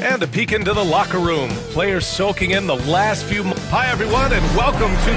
And a peek into the locker room. Players soaking in the last few. Hi, everyone, and welcome to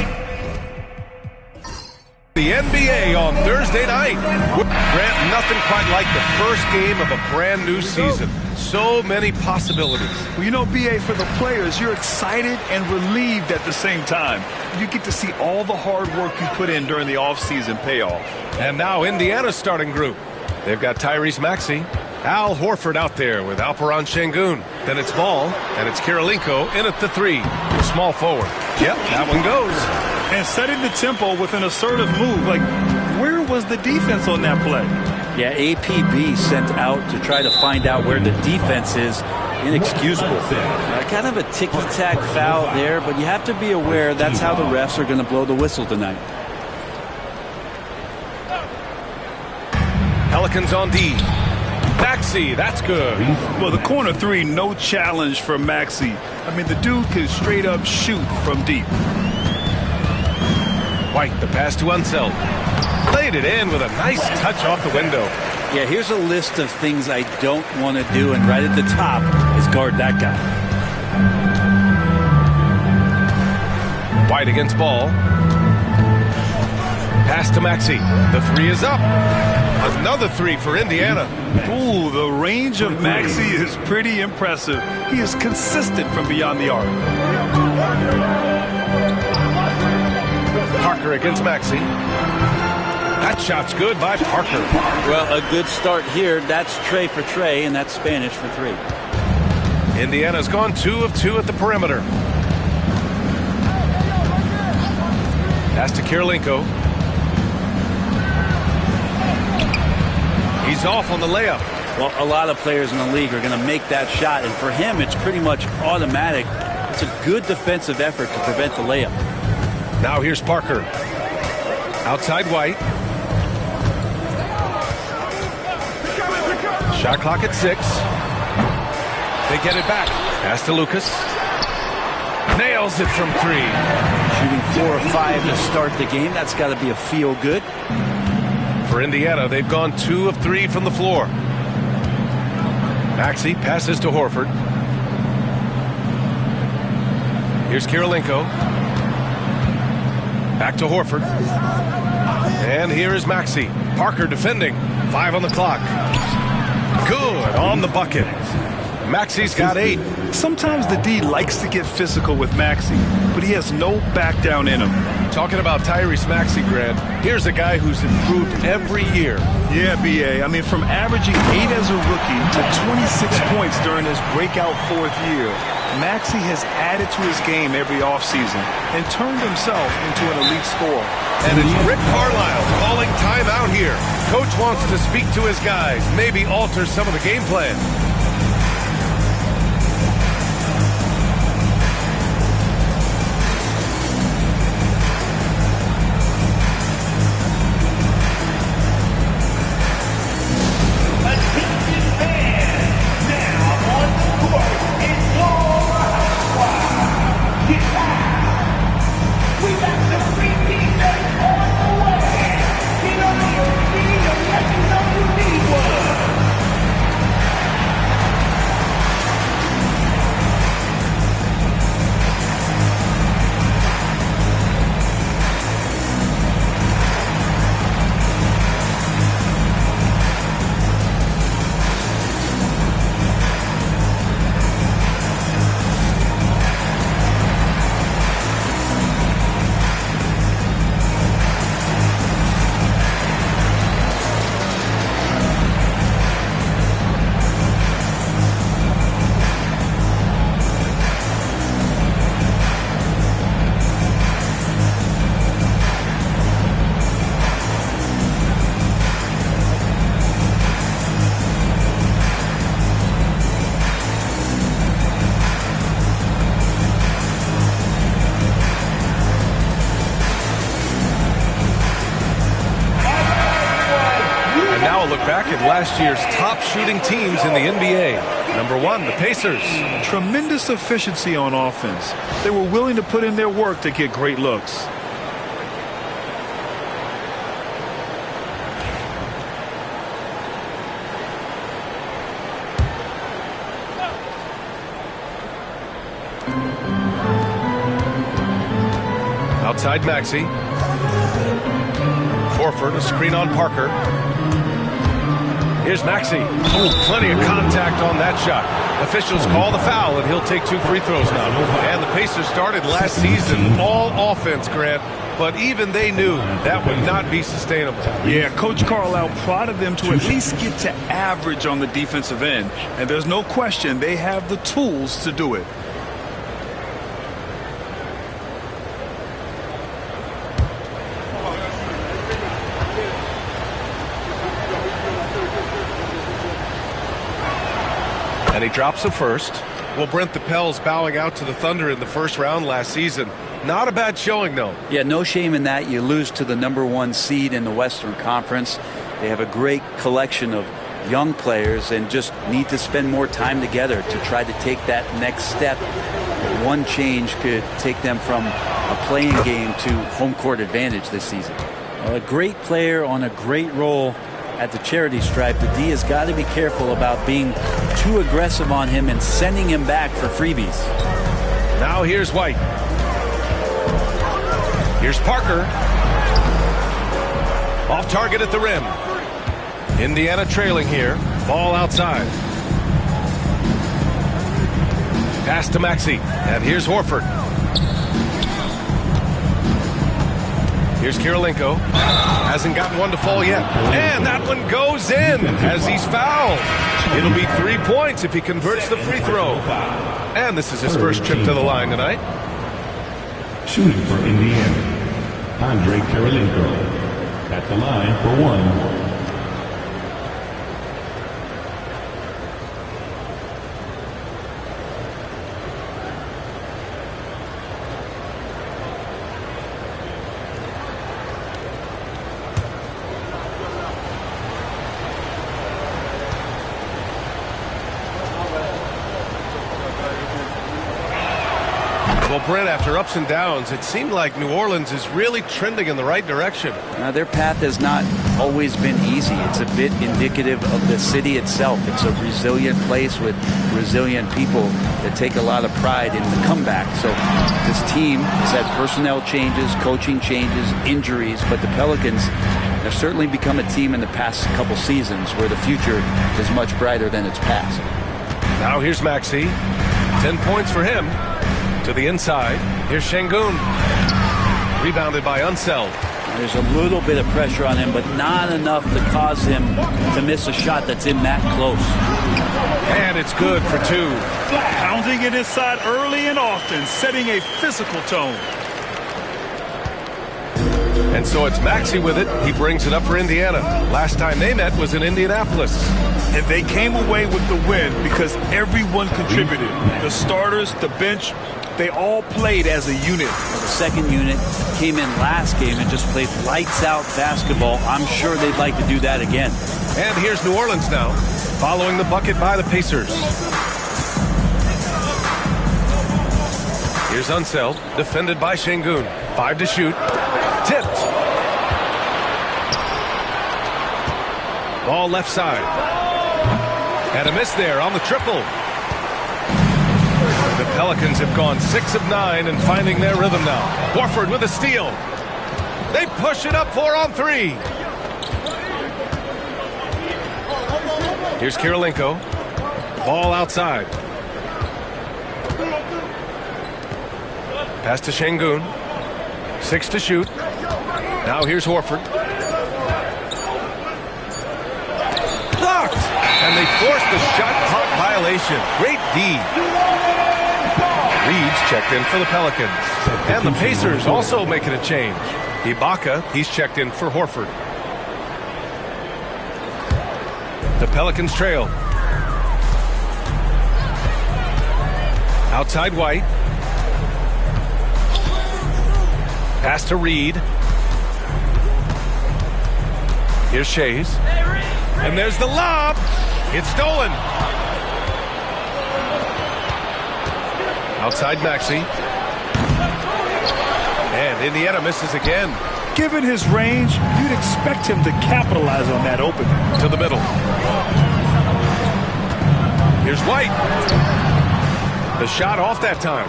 the NBA on Thursday night. Grant, nothing quite like the first game of a brand new season. So many possibilities. Well, you know, BA, for the players, you're excited and relieved at the same time. You get to see all the hard work you put in during the offseason pay off. And now Indiana's starting group. They've got Tyrese Maxey, Al Horford out there with Alperen Şengün. Then it's Ball, and it's Kirilenko in at the 3. The small forward. Yep, that one goes. And setting the tempo with an assertive move. Like, where was the defense on that play? Yeah, APB sent out to try to find out where the defense is. Inexcusable. Kind of a ticky-tack foul there, but you have to be aware that's how the refs are going to blow the whistle tonight. Pelicans on D. Maxey, that's good. Well, the corner 3, no challenge for Maxey. I mean, the dude can straight up shoot from deep. White, the pass to Unseld. Played it in with a nice touch off the window. Yeah, here's a list of things I don't want to do, and right at the top is guard that guy. White against Ball. Pass to Maxey. The 3 is up. Another 3 for Indiana. Ooh, the range of Maxey is pretty impressive. He is consistent from beyond the arc. Parker against Maxey. That shot's good by Parker. Well, a good start here. That's Trey for Trey, and that's Spanish for 3. Indiana's gone 2 of 2 at the perimeter. Pass to Kirilenko. He's off on the layup. Well, a lot of players in the league are going to make that shot, and for him, it's pretty much automatic. It's a good defensive effort to prevent the layup. Now here's Parker. Outside White. Shot clock at 6. They get it back. Pass to Lucas. Nails it from 3. Shooting 4 or 5 to start the game. That's got to be a feel good. For Indiana, they've gone 2 of 3 from the floor. Maxey passes to Horford. Here's Kirilenko. Back to Horford. And here is Maxey. Parker defending. 5 on the clock. Good on the bucket. Maxey's got 8. Sometimes the D likes to get physical with Maxey, but he has no back down in him. Talking about Tyrese Maxey, Grant, here's a guy who's improved every year. Yeah, BA. I mean, from averaging 8 as a rookie to 26 points during his breakout 4th year, Maxey has added to his game every offseason and turned himself into an elite scorer. And it's Rick Carlisle calling timeout here. Coach wants to speak to his guys, maybe alter some of the game plan. Back at last year's top shooting teams in the NBA. Number 1, the Pacers. Tremendous efficiency on offense. They were willing to put in their work to get great looks. Outside Maxey. Horford, a screen on Parker. Here's Maxey. Oh, plenty of contact on that shot. Officials call the foul, and he'll take 2 free throws now. And the Pacers started last season all offense, Grant, but even they knew that would not be sustainable. Yeah, Coach Carlisle prodded them to at least get to average on the defensive end. And there's no question they have the tools to do it. And he drops a first. Well, Brent, the Pels bowing out to the Thunder in the first round last season. Not a bad showing, though. Yeah, no shame in that. You lose to the #1 seed in the Western Conference. They have a great collection of young players and just need to spend more time together to try to take that next step. One change could take them from a playing game to home court advantage this season. Well, a great player on a great role at the charity stripe. The D has got to be careful about being too aggressive on him and sending him back for freebies. Now here's White. Here's Parker. Off target at the rim. Indiana trailing here. Ball outside. Pass to Maxey. And here's Horford. Here's Kirilenko. Hasn't gotten one to fall yet. And that one goes in as he's fouled. It'll be 3 points if he converts the free throw. And this is his first trip to the line tonight. Shooting for Indiana, Andre Kirilenko at the line for 1. Well, Brent, after ups and downs, it seemed like New Orleans is really trending in the right direction. Their path has not always been easy. It's a bit indicative of the city itself. It's a resilient place with resilient people that take a lot of pride in the comeback. So this team has had personnel changes, coaching changes, injuries, but the Pelicans have certainly become a team in the past couple seasons where the future is much brighter than its past. Now here's Maxey. 10 points for him. To the inside. Here's Şengün. Rebounded by Unseld. There's a little bit of pressure on him, but not enough to cause him to miss a shot that's in that close. And it's good for 2. Pounding it inside early and often, setting a physical tone. And so it's Maxey with it. He brings it up for Indiana. Last time they met was in Indianapolis. And they came away with the win because everyone contributed. The starters, the bench, they all played as a unit. The second unit came in last game and just played lights-out basketball. I'm sure they'd like to do that again. And here's New Orleans now, following the bucket by the Pacers. Here's Unseld, defended by Şengün. 5 to shoot. Tipped. Ball left side. And a miss there on the triple. The Pelicans have gone 6 of 9 and finding their rhythm now. Horford with a steal. They push it up 4 on 3. Here's Kirilenko. Ball outside. Pass to Şengün. 6 to shoot. Now here's Horford. Blocked! And they forced the shot clock violation. Great D. Reed's checked in for the Pelicans. And the Pacers also making a change. Ibaka, he's checked in for Horford. The Pelicans trail. Outside White. Pass to Reed. Here's Shays. And there's the lob. It's stolen. Outside Maxey. And Indiana misses again. Given his range, you'd expect him to capitalize on that opening. To the middle. Here's White. The shot off that time.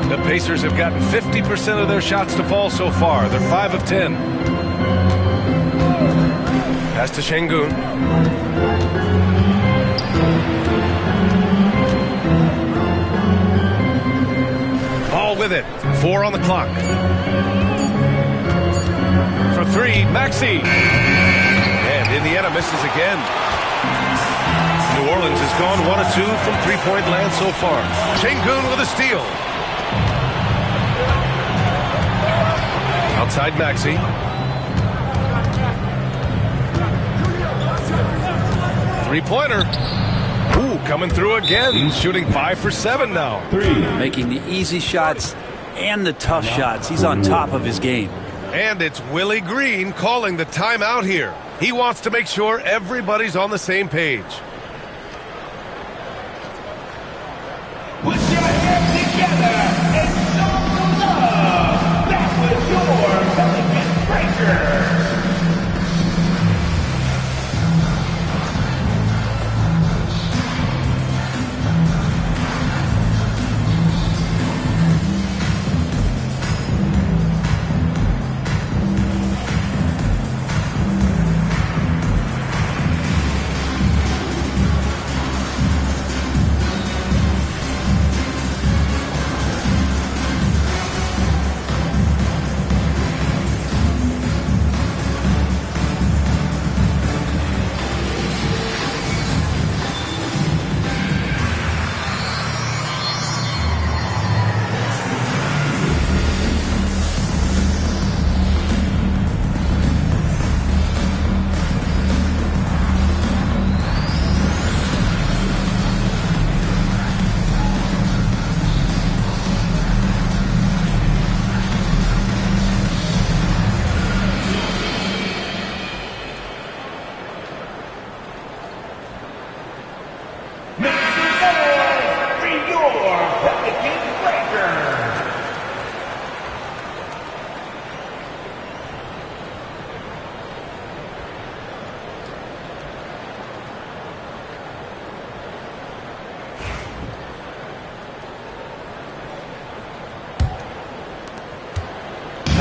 The Pacers have gotten 50% of their shots to fall so far. They're 5 of 10. Pass to Şengün. Ball with it. 4 on the clock. For 3, Maxey. And Indiana misses again. New Orleans has gone 1 of 2 from three-point land so far. Şengün with a steal. Outside Maxey. Three-pointer. Ooh, coming through again. Shooting 5 for 7 now. Making the easy shots and the tough shots. He's on top of his game. And it's Willie Green calling the timeout here. He wants to make sure everybody's on the same page. Put your hands together and show some love. That was your Pelicans Breaker.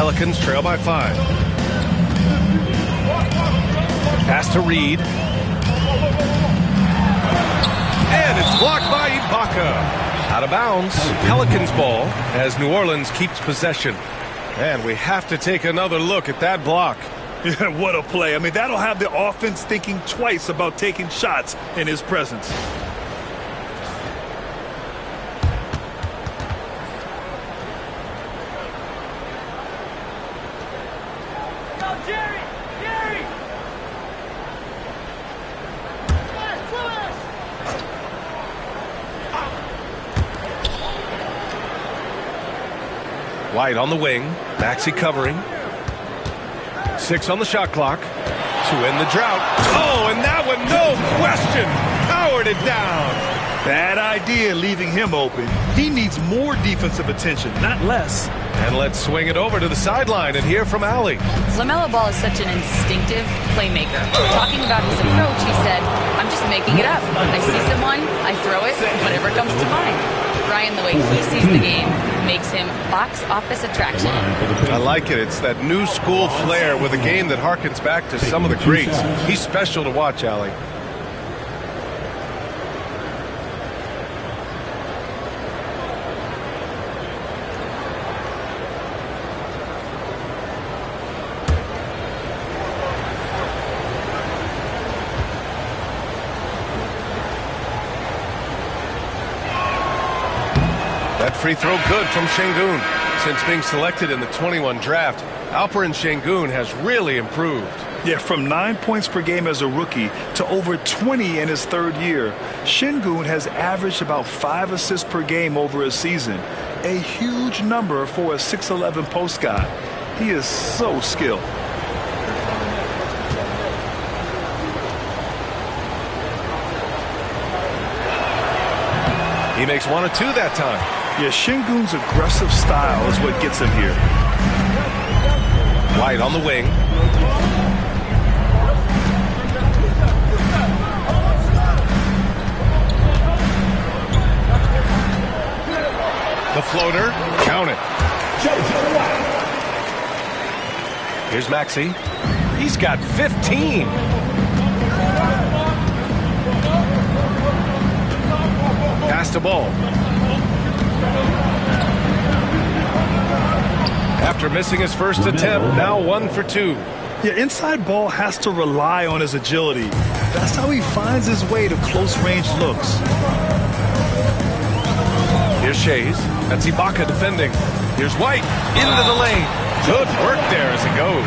Pelicans trail by 5. Pass to Reed. And it's blocked by Ibaka. Out of bounds. Pelicans ball as New Orleans keeps possession. And we have to take another look at that block. Yeah, what a play. I mean, that'll have the offense thinking twice about taking shots in his presence. White on the wing. Maxey covering. 6 on the shot clock to end the drought. Oh, and that one, no question, powered it down. Bad idea leaving him open. He needs more defensive attention, not less. And let's swing it over to the sideline and hear from Allie. LaMelo Ball is such an instinctive playmaker. Talking about his approach, he said, I'm just making it up. I see someone, I throw it, whatever comes to mind. Brian, the way he sees the game makes him box office attraction. I like it. It's that new school flair with a game that harkens back to some of the greats. He's special to watch, Allie. That free throw good from Şengün. Since being selected in the 21 draft, Alperen Şengün has really improved. Yeah, from 9 points per game as a rookie to over 20 in his third year. Şengün has averaged about 5 assists per game over a season. A huge number for a 6'11 post guy. He is so skilled. He makes 1 of 2 that time. Yeah, Şengün's aggressive style is what gets him here. White on the wing. floater. Count it. Here's Maxey. He's got 15. Pass the ball. After missing his first attempt, now 1 for 2. Yeah, inside ball has to rely on his agility. That's how he finds his way to close-range looks. Here's Shays. That's Ibaka defending. Here's White into the lane. Good work there as it goes.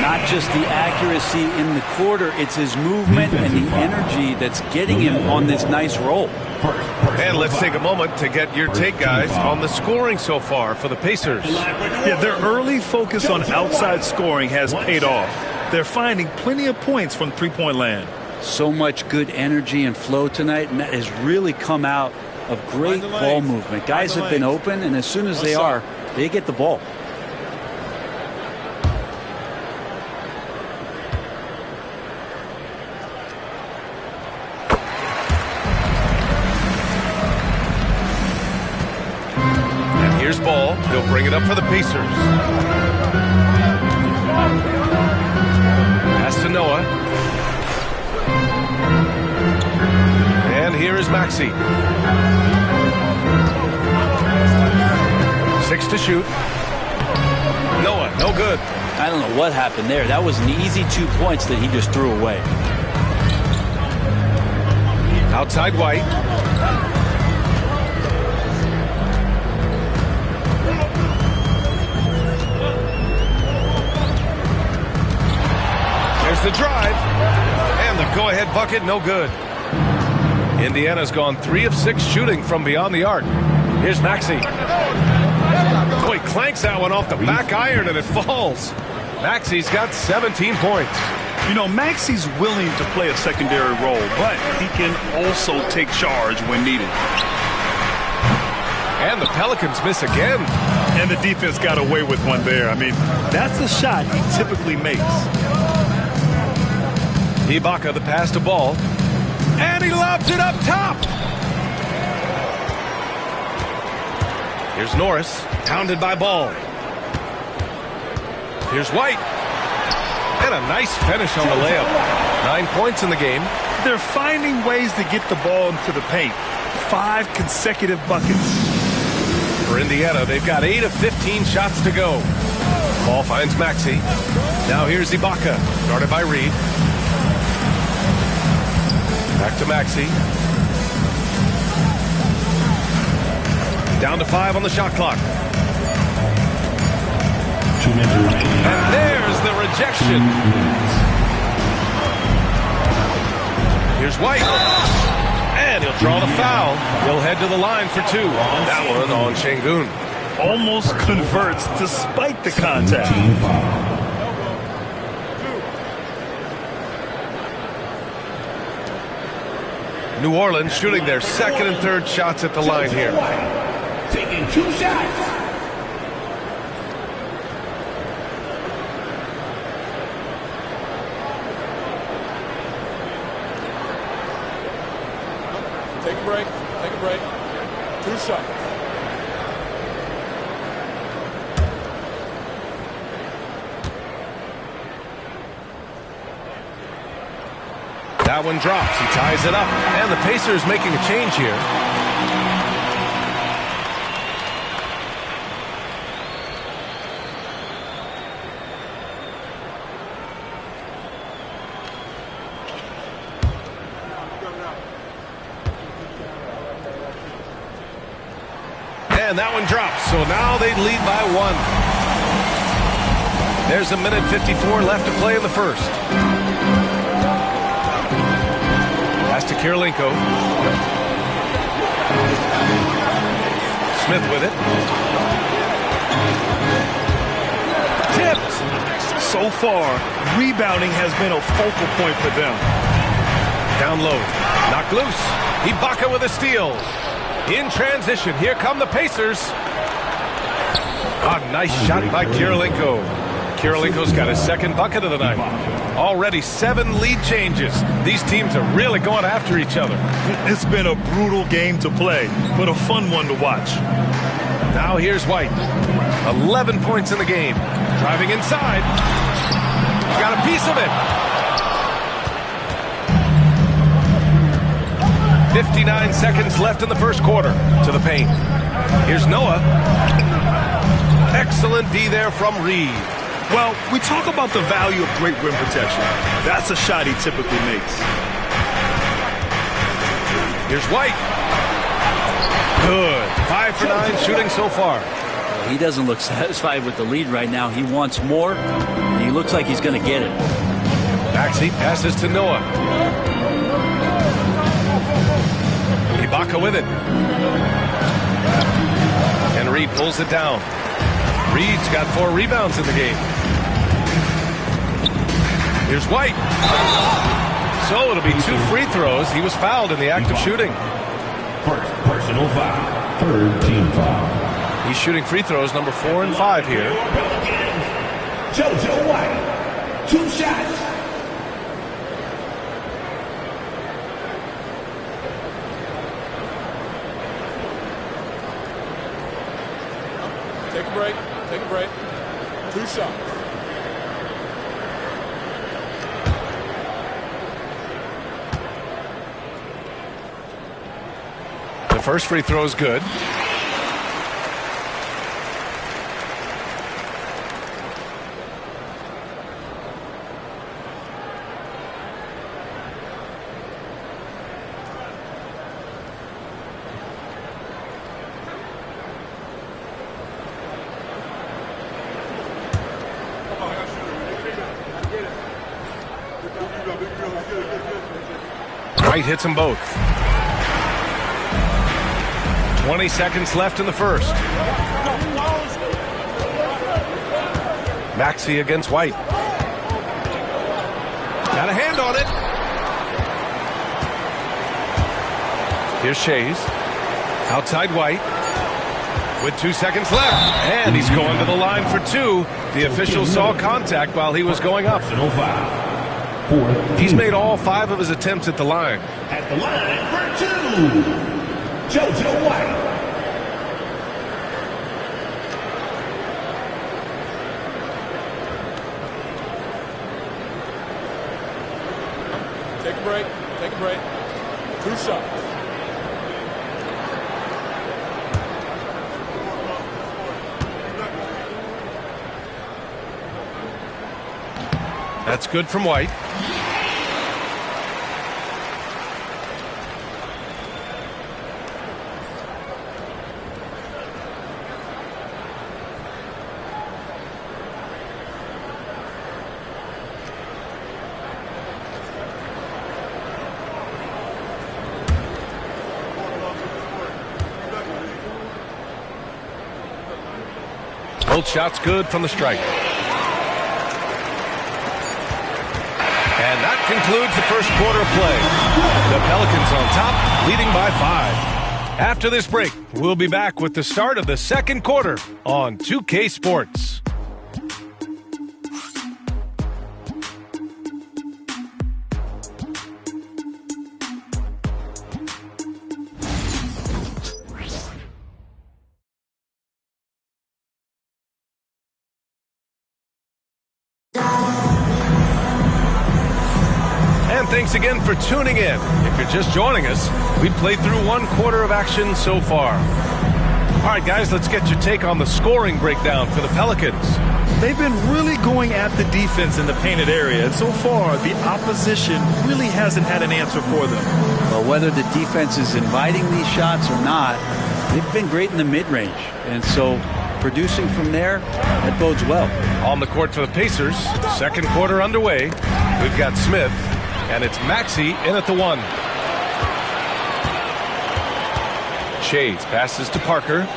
Not just the accuracy in the quarter, it's his movement and the energy that's getting him on this nice roll. And let's take a moment to get your take, guys, on the scoring so far for the Pacers. Yeah, their early focus on outside scoring has paid off. They're finding plenty of points from three-point land. So much good energy and flow tonight, and that has really come out of great ball movement. Guys have been open, and as soon as they are, they get the ball. Here's Ball. He'll bring it up for the Pacers. Pass to Noah. And here is Maxey. 6 to shoot. Noah, no good. I don't know what happened there. That was an easy 2 points that he just threw away. Outside White. There's the drive. And the go-ahead bucket, no good. Indiana's gone 3 of 6 shooting from beyond the arc. Here's Maxey. Oh, he clanks that one off the back iron and it falls. Maxey's got 17 points. You know, Maxey's willing to play a secondary role, but he can also take charge when needed. And the Pelicans miss again. And the defense got away with one there. I mean, that's a shot he typically makes. Ibaka, the pass to Ball. And he lobs it up top. Here's Norris, pounded by Ball. Here's White. And a nice finish on the layup. 9 points in the game. They're finding ways to get the ball into the paint. 5 consecutive buckets. For Indiana, they've got 8 of 15 shots to go. Ball finds Maxey. Now here's Ibaka, guarded by Reed. Back to Maxey. Down to 5 on the shot clock. 2 minutes remaining. And there's the rejection. Here's White. And he'll draw the foul. He'll head to the line for 2. That one on Şengün. Almost converts despite the contact. Team foul. New Orleans shooting their second and third shots at the line here. Taking 2 shots. Take a break. Take a break. 2 shots. That one drops. He ties it up. And the Pacers making a change here. And that one drops. So now they lead by 1. There's a minute 54 left to play in the first. Pass to Kirilenko. Smith with it. Tipped. So far, rebounding has been a focal point for them. Down low. Knocked loose. Ibaka with a steal. In transition, here come the Pacers. A nice shot by Kirilenko. Kirilenko's got his second bucket of the night. Already 7 lead changes. These teams are really going after each other. It's been a brutal game to play, but a fun one to watch. Now here's White. 11 points in the game. Driving inside. Got a piece of it. 59 seconds left in the first quarter. To the paint. Here's Noah. Excellent D there from Reed. Well, we talk about the value of great rim protection. That's a shot he typically makes. Here's White. Good. 5 for 9 shooting so far. He doesn't look satisfied with the lead right now. He wants more, and he looks like he's going to get it. Maxey passes to Noah. Ibaka with it. And Reed pulls it down. Reed's got 4 rebounds in the game. Here's White. So it'll be 2 free throws. He was fouled in the act of shooting. First personal foul. Third team foul. He's shooting free throws number 4 and 5 here. JoJo White, 2 shots. Take a break. Take a break. 2 shots. The first free throw is good. White hits them both. 20 seconds left in the first. Maxey against White. Got a hand on it. Here's Shays. Outside White. With 2 seconds left. And he's going to the line for 2. The official saw contact while he was going up. Personal foul. He's made all 5 of his attempts at the line. At the line for 2, JoJo White. Take a break. Take a break. 2 shots. That's good from White. Both shots good from the stripe. And that concludes the first quarter of play. The Pelicans on top, leading by 5. After this break, we'll be back with the start of the second quarter on 2K Sports. Thanks again for tuning in. If you're just joining us, we played through 1 quarter of action so far. All right, guys, let's get your take on the scoring breakdown for the Pelicans. They've been really going at the defense in the painted area, and so far, the opposition really hasn't had an answer for them. Well, whether the defense is inviting these shots or not, they've been great in the mid-range. And so producing from there, that bodes well. On the court for the Pacers, second quarter underway. We've got Smith. And it's Maxey in at the 1. Shays passes to Parker.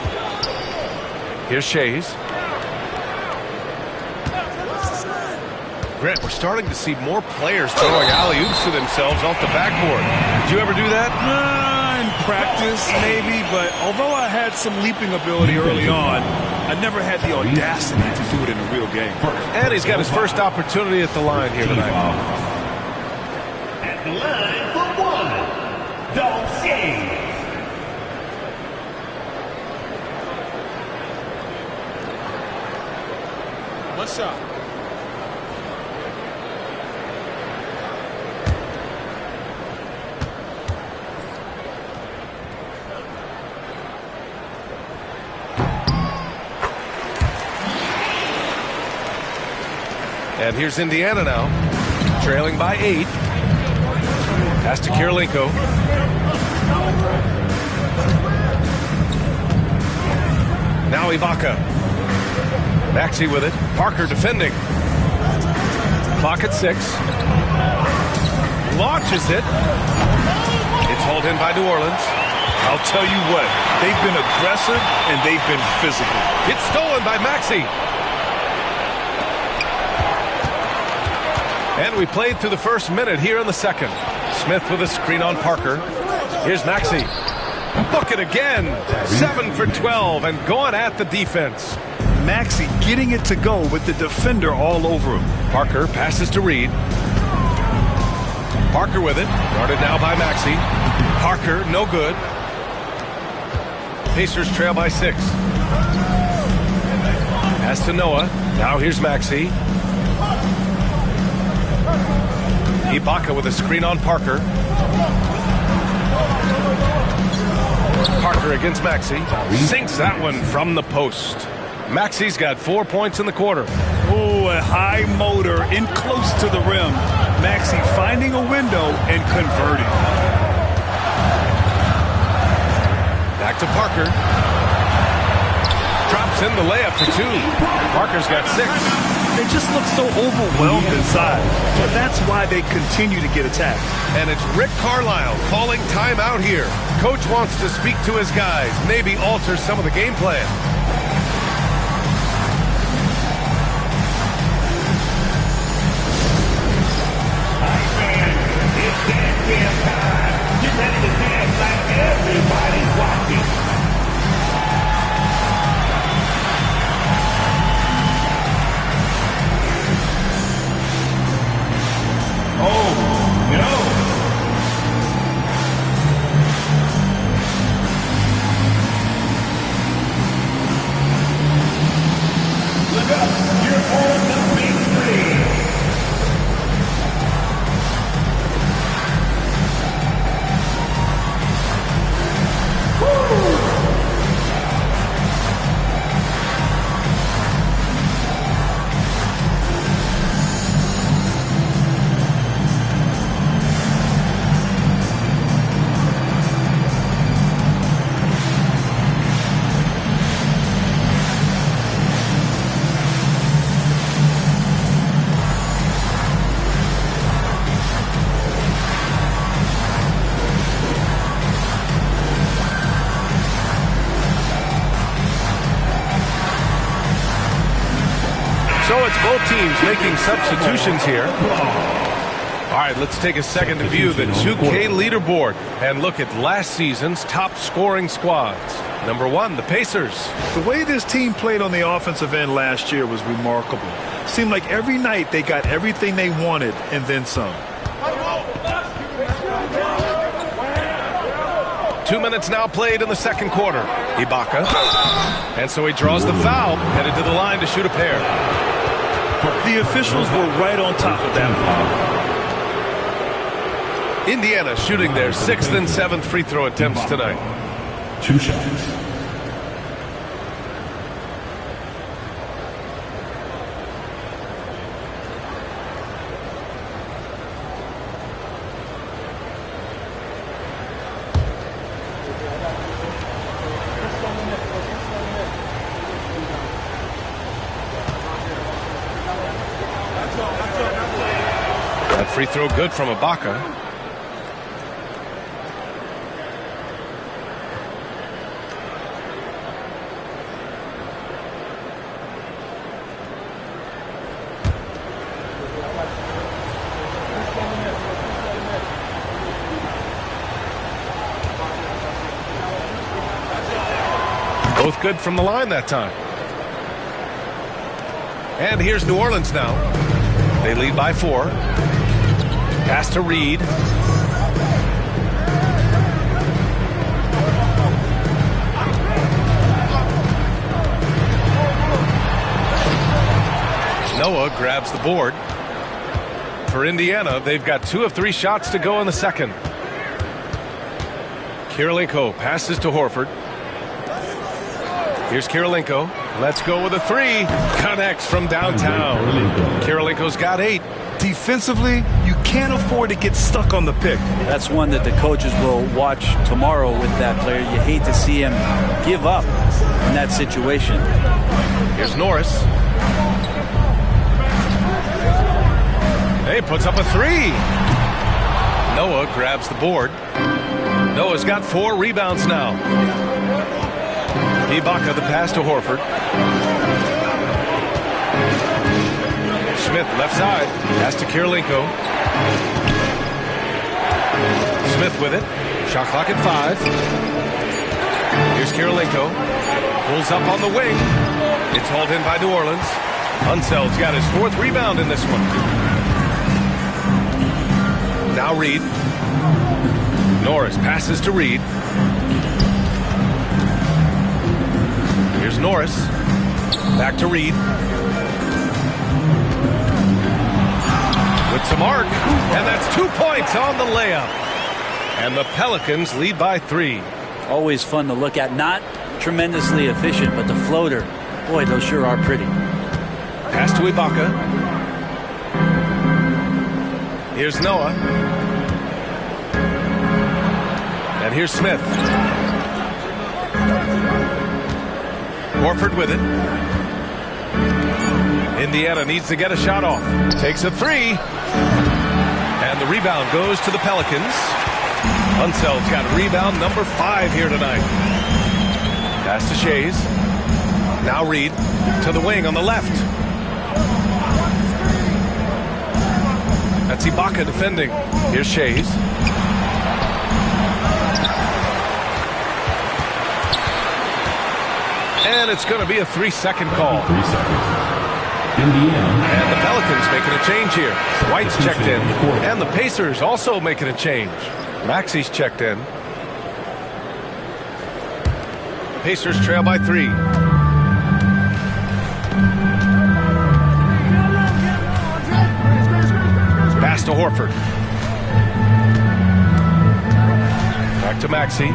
Here's Shays. Grant, we're starting to see more players throwing alley-oops to themselves off the backboard. Did you ever do that? In practice, maybe, but although I had some leaping ability early on, I never had the audacity to do it in a real game. And he's got his first opportunity at the line here tonight. The line for 1, Dog Shays. Nice shot. And here's Indiana now, trailing by 8. Pass to Kirilenko. Now Ibaka. Maxey with it. Parker defending. Clock at 6. Launches it. It's hauled in by New Orleans. I'll tell you what, they've been aggressive and they've been physical. It's stolen by Maxey. And we played through the first minute here in the second. Smith with a screen on Parker. Here's Maxey. Book it again. 7 for 12 and going at the defense. Maxey getting it to go with the defender all over him. Parker passes to Reed. Parker with it. Guarded now by Maxey. Parker, no good. Pacers trail by 6. Pass to Noah. Now here's Maxey. Ibaka with a screen on Parker. Parker against Maxey. Sinks that one from the post. Maxey's got 4 points in the quarter. Oh, a high motor in close to the rim. Maxey finding a window and converting. Back to Parker. Drops in the layup for 2. Parker's got 6. They just look so overwhelmed inside. But that's why they continue to get attacked. And it's Rick Carlisle calling timeout here. Coach wants to speak to his guys, maybe alter some of the game plan. It's dance jam time. Get ready to dance like everybody's watching. Oh, no. Look up. You're on the big screen. So it's both teams making substitutions here. All right, let's take a second to view the 2K leaderboard and look at last season's top scoring squads. Number 1, the Pacers. The way this team played on the offensive end last year was remarkable. Seemed like every night they got everything they wanted and then some. 2 minutes now played in the second quarter. Ibaka. And so he draws the foul, headed to the line to shoot a pair. The officials were right on top of that foul. Indiana shooting their 6th and 7th free throw attempts tonight. 2 shots. That free throw good from Ibaka. Both good from the line that time. And here's New Orleans now. They lead by 4. Pass to Reed. Noah grabs the board. For Indiana, they've got 2 of 3 shots to go in the second. Kirilenko passes to Horford. Here's Kirilenko. Let's go with a 3. Connects from downtown. Kirilenko's got 8. Defensively, you can't afford to get stuck on the pick. That's one that the coaches will watch tomorrow with that player. You hate to see him give up in that situation. Here's Norris. He puts up a 3. Noah grabs the board. Noah's got 4 rebounds now. Ibaka the pass to Horford. Smith left side. Pass to Kirilenko. Smith with it. Shot clock at 5. Here's Kirilenko. Pulls up on the wing. It's hauled in by New Orleans. Unseld's got his 4th rebound in this one. Now Reed. Norris passes to Reed. Here's Norris. Back to Reed. With some arc. And that's 2 points on the layup. And the Pelicans lead by 3. Always fun to look at. Not tremendously efficient, but the floater. Boy, those sure are pretty. Pass to Ibaka. Here's Noah. And here's Smith. Horford with it. Indiana needs to get a shot off. Takes a 3. And the rebound goes to the Pelicans. Unseld's got rebound number 5 here tonight. Pass to Shays. Now Reed to the wing on the left. That's Ibaka defending. Here's Shays. And it's going to be a 3-second call. 3 seconds. Indiana. And the Pelicans making a change here. White's checked in. And the Pacers also making a change. Maxi's checked in. Pacers trail by 3. Pass to Horford. Back to Maxey.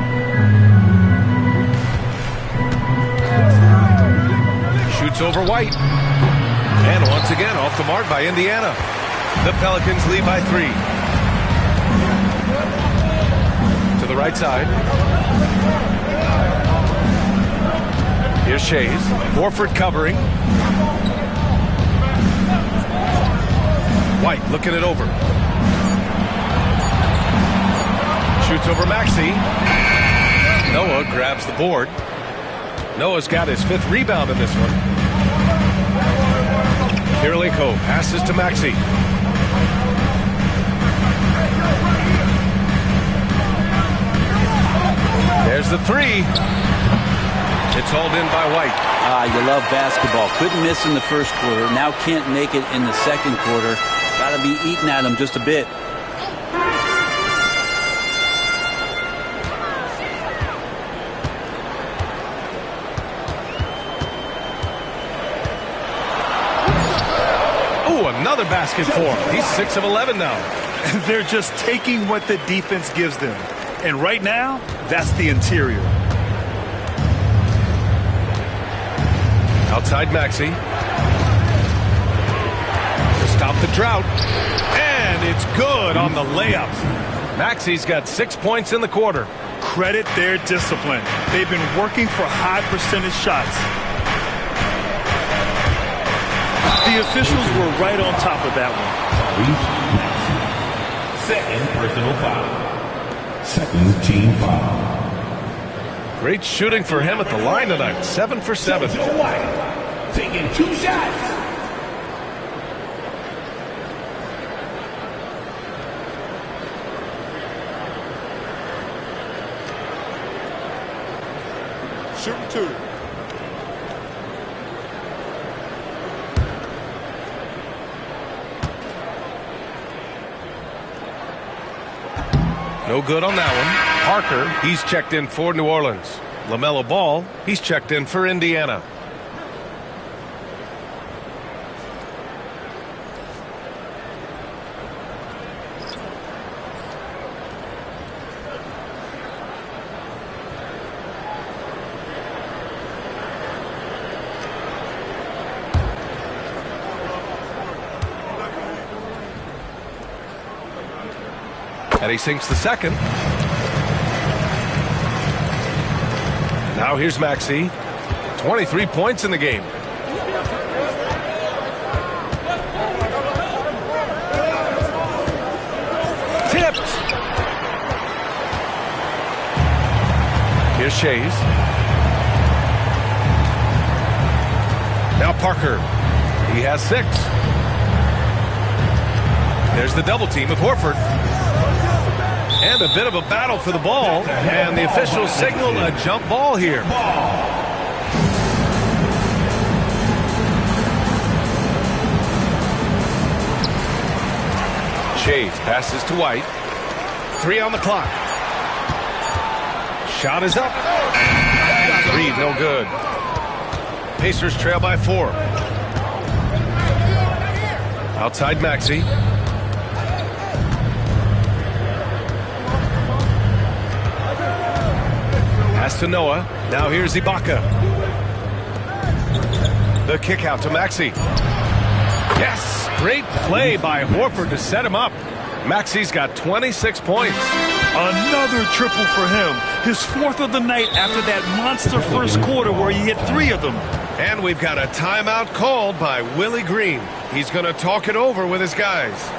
Shoots over White. And once again off the mark by Indiana. The Pelicans lead by 3. To the right side. Here's Shays. Horford covering. White looking it over. Shoots over Maxey. Noah grabs the board. Noah's got his 5th rebound in this one. Kirilenko passes to Maxey. There's the 3. It's hauled in by White. You love basketball. Couldn't miss in the first quarter. Now can't make it in the second quarter. Got to be eating at him just a bit. Another basket for him. He's 6 of 11 now. And they're just taking what the defense gives them. And right now, that's the interior. Outside Maxey. To stop the drought. And it's good on the layup. Maxey's got 6 points in the quarter. Credit their discipline. They've been working for high percentage shots. The officials were right on top of that one. Second personal foul. Second team foul. Great shooting for him at the line tonight. 7 for 7. White taking 2 shots. Shooting 2. No good on that one. Parker, he's checked in for New Orleans. LaMelo Ball, he's checked in for Indiana. And he sinks the second. Now here's Maxey. 23 points in the game. Tipped. Here's Shays. Now Parker. He has 6. There's the double team of Horford. And a bit of a battle for the ball. And the officials signal a jump ball here. Shays passes to White. 3 on the clock. Shot is up. Reed, no good. Pacers trail by 4. Outside Maxey. Pass to Noah. Now here's Ibaka. The kick out to Maxey. Yes! Great play by Horford to set him up. Maxey's got 26 points. Another triple for him. His 4th of the night after that monster first quarter where he hit 3 of them. And we've got a timeout called by Willie Green. He's going to talk it over with his guys.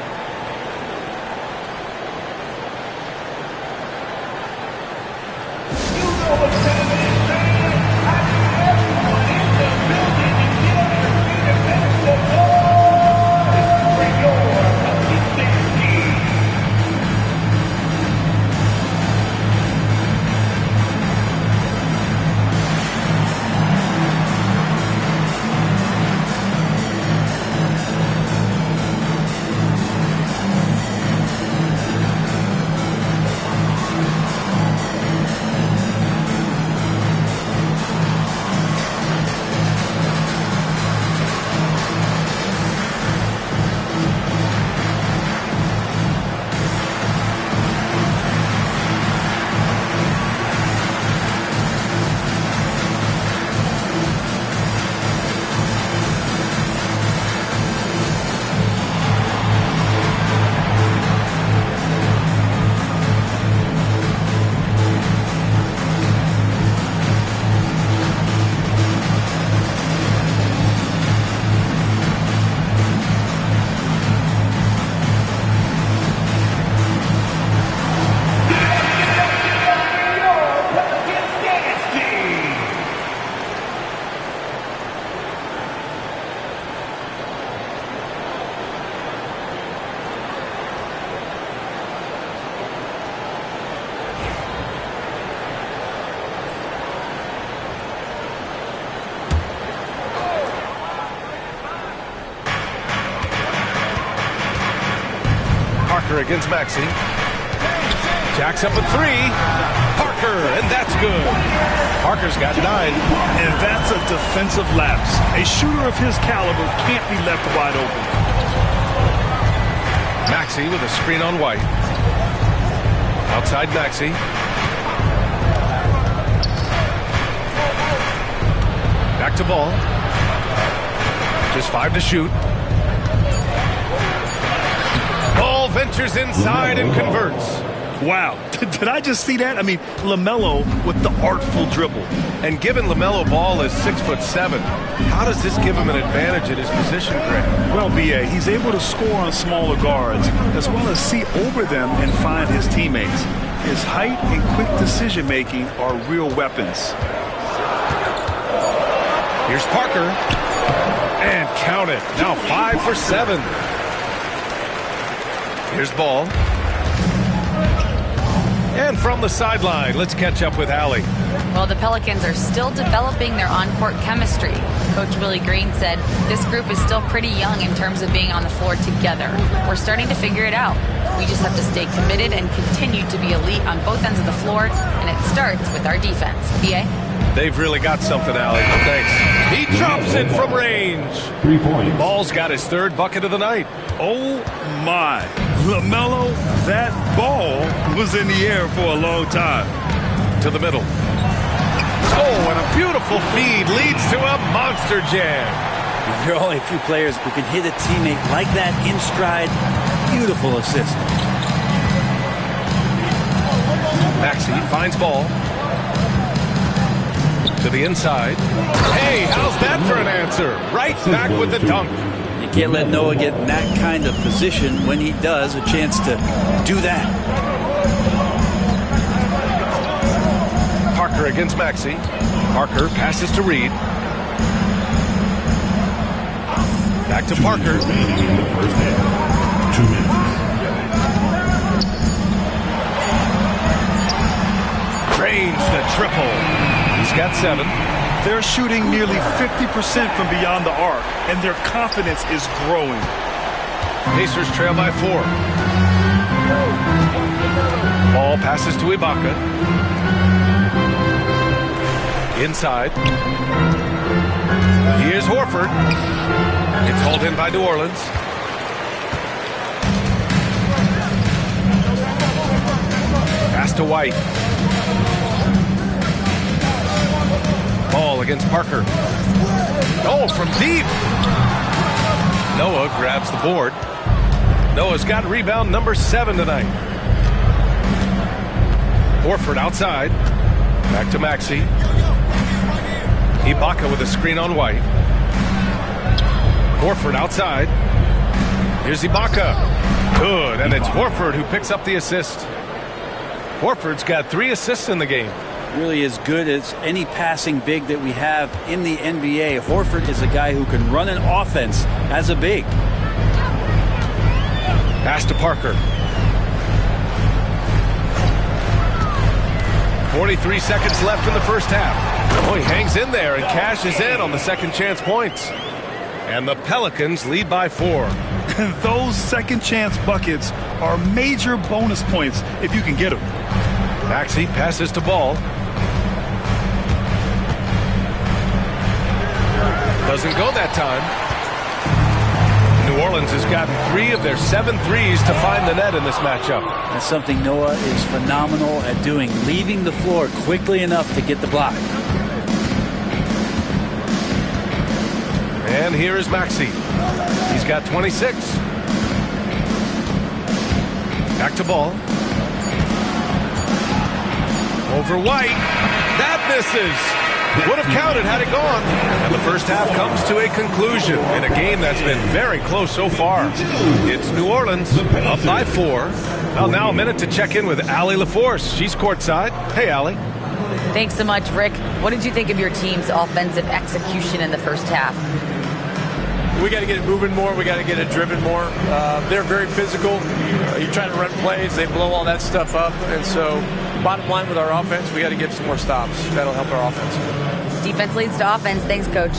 Against Maxey. Jacks up at 3. Parker, and that's good. Parker's got 9. And that's a defensive lapse. A shooter of his caliber can't be left wide open. Maxey with a screen on White. Outside Maxey. Back to Ball. Just 5 to shoot. Ball ventures inside and converts. Wow. Did I just see that? I mean, LaMelo with the artful dribble. And given LaMelo Ball is 6'7", how does this give him an advantage in his position, Greg? Well, B.A., he's able to score on smaller guards as well as see over them and find his teammates. His height and quick decision-making are real weapons. Here's Parker. And count it. Now 5 for 7. Here's Ball. And from the sideline, let's catch up with Allie. Well, the Pelicans are still developing their on-court chemistry. Coach Willie Green said this group is still pretty young in terms of being on the floor together. We're starting to figure it out. We just have to stay committed and continue to be elite on both ends of the floor, and it starts with our defense. B.A.? They've really got something, Allie. Thanks. He drops it from range. 3 points. Ball's got his 3rd bucket of the night. Oh, my. LaMelo, that ball was in the air for a long time. To the middle. Oh, and a beautiful feed leads to a monster jam. There are only a few players who can hit a teammate like that in stride. Beautiful assist. Maxey finds ball. To the inside. Hey, how's that for an answer? Right back with the dunk. You can't let Noah get in that kind of position when he does a chance to do that. Parker against Maxey. Parker passes to Reed. Back to Parker. 2 minutes. Range the triple. He's got 7. They're shooting nearly 50% from beyond the arc, and their confidence is growing. Pacers trail by 4. Ball passes to Ibaka. Inside. Here's Horford. It's hauled in by New Orleans. Pass to White. Ball against Parker. Oh, from deep. Noah grabs the board. Noah's got rebound number 7 tonight. Horford outside. Back to Maxey. Ibaka with a screen on White. Horford outside. Here's Ibaka. Good, and it's Horford who picks up the assist. Horford's got 3 assists in the game. Really as good as any passing big that we have in the NBA. Horford is a guy who can run an offense as a big. Pass to Parker. 43 seconds left in the first half. Oh, he hangs in there and cashes in on the second chance points. And the Pelicans lead by 4. Those second chance buckets are major bonus points if you can get them. Maxey passes to Ball. Doesn't go that time. New Orleans has gotten 3 of their 7 threes to find the net in this matchup. That's something Noah is phenomenal at doing, leaving the floor quickly enough to get the block. And here is Maxey. He's got 26. Back to Ball. Over White. That misses. Would have counted had it gone. And the first half comes to a conclusion in a game that's been very close so far. It's New Orleans up by 4. Well, now a minute to check in with Allie LaForce. She's courtside. Hey, Allie. Thanks so much, Rick. What did you think of your team's offensive execution in the first half? We got to get it moving more. We got to get it driven more. They're very physical. You try to run plays, they blow all that stuff up. And so, bottom line with our offense, we got to get some more stops. That'll help our offense. Defense leads to offense. Thanks, Coach.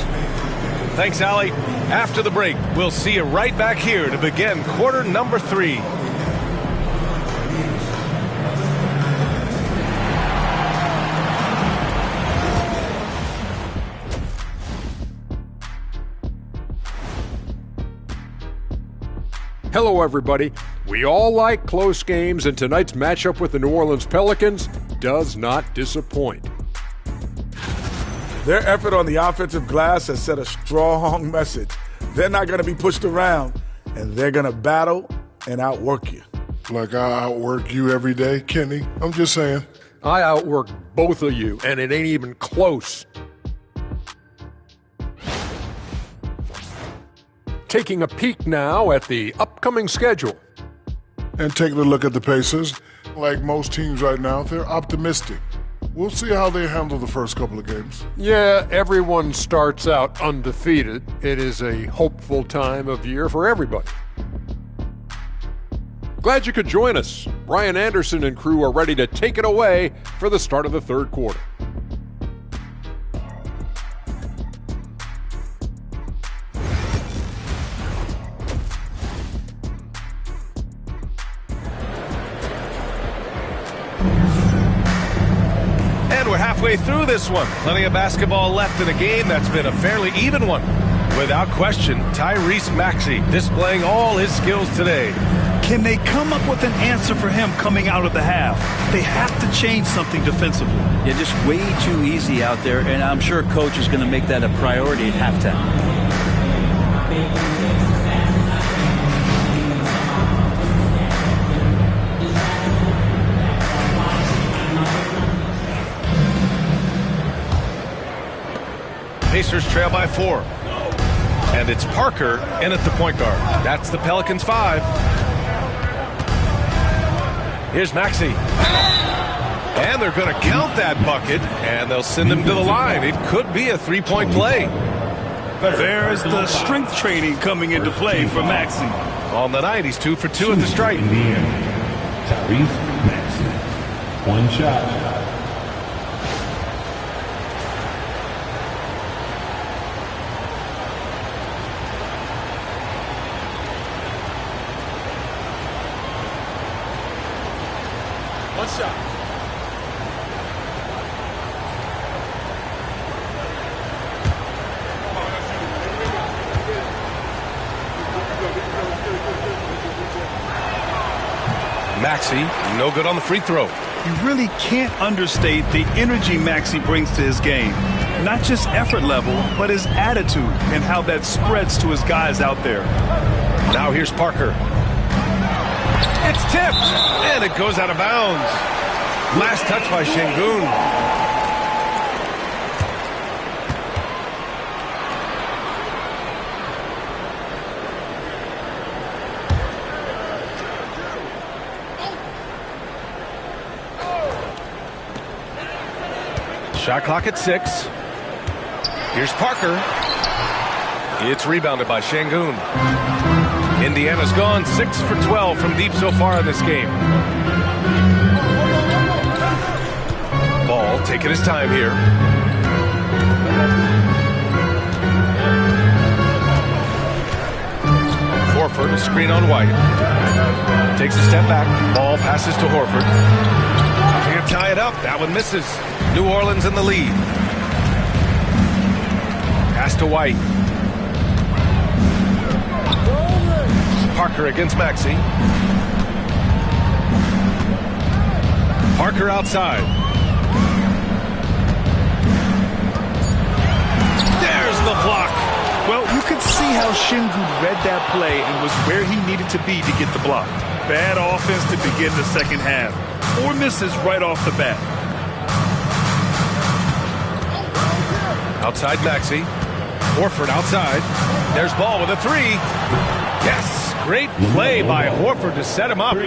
Thanks, Allie. After the break, we'll see you right back here to begin quarter number 3. Hello, everybody. We all like close games, and tonight's matchup with the New Orleans Pelicans does not disappoint. Their effort on the offensive glass has set a strong message. They're not going to be pushed around, and they're going to battle and outwork you. Like I outwork you every day, Kenny. I'm just saying. I outwork both of you, and it ain't even close. Taking a peek now at the upcoming schedule. And taking a look at the Pacers, like most teams right now, they're optimistic. We'll see how they handle the first couple of games. Yeah, everyone starts out undefeated. It is a hopeful time of year for everybody. Glad you could join us. Brian Anderson and crew are ready to take it away for the start of the third quarter. And we're halfway through this one. Plenty of basketball left in a game that's been a fairly even one. Without question, Tyrese Maxey displaying all his skills today. Can they come up with an answer for him coming out of the half? They have to change something defensively. Yeah, just way too easy out there, and I'm sure Coach is going to make that a priority at halftime. Pacers trail by 4. And it's Parker in at the point guard. That's the Pelicans 5. Here's Maxey. And they're going to count that bucket, and they'll send him to the line. It could be a three-point play. There's the strength training coming into play for Maxey. On the night, he's 2 for 2 at the stripe. Tyrese Maxey. One shot. One shot. Maxey, no good on the free throw. You really can't understate the energy Maxey brings to his game. Not just effort level, but his attitude and how that spreads to his guys out there. Now here's Parker. It's tipped, and it goes out of bounds. Last touch by Şengün. Shot clock at 6. Here's Parker. It's rebounded by Şengün. Indiana's gone 6 for 12 from deep so far in this game. Ball taking his time here. Horford, a screen on White. Takes a step back. Ball passes to Horford. Trying to tie it up. That one misses. New Orleans in the lead. Pass to White. Parker against Maxey. Parker outside. There's the block. Well, you could see how Şengün read that play and was where he needed to be to get the block. Bad offense to begin the second half. 4 misses right off the bat. Outside Maxey. Horford outside. There's Ball with a 3. Yes, great play by Horford to set him up.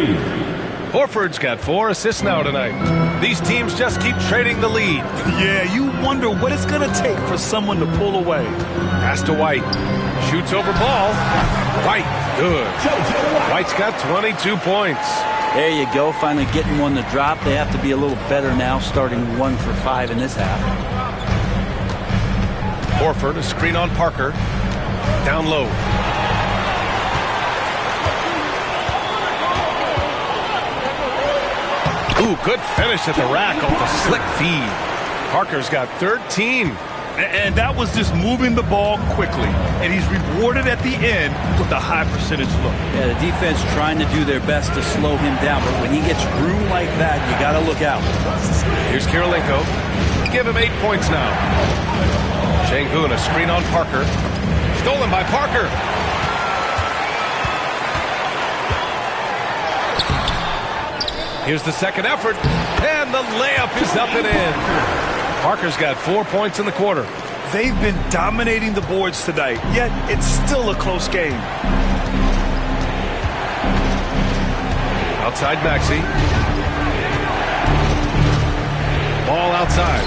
Horford's got 4 assists now tonight. These teams just keep trading the lead. Yeah, you wonder what it's going to take for someone to pull away. Pass to White. Shoots over Ball. White, good. White's got 22 points. There you go, finally getting one to drop. They have to be a little better now, starting 1 for 5 in this half. Horford, a screen on Parker. Down low. Ooh, good finish at the rack off the slick feed. Parker's got 13. And that was just moving the ball quickly. And he's rewarded at the end with a high percentage look. Yeah, the defense trying to do their best to slow him down. But when he gets room like that, you got to look out. Here's Kirilenko. Give him 8 points now. Şengün, a screen on Parker. Stolen by Parker. Here's the second effort. And the layup is up and in. Parker's got 4 points in the quarter. They've been dominating the boards tonight, yet it's still a close game. Outside Maxey. Ball outside.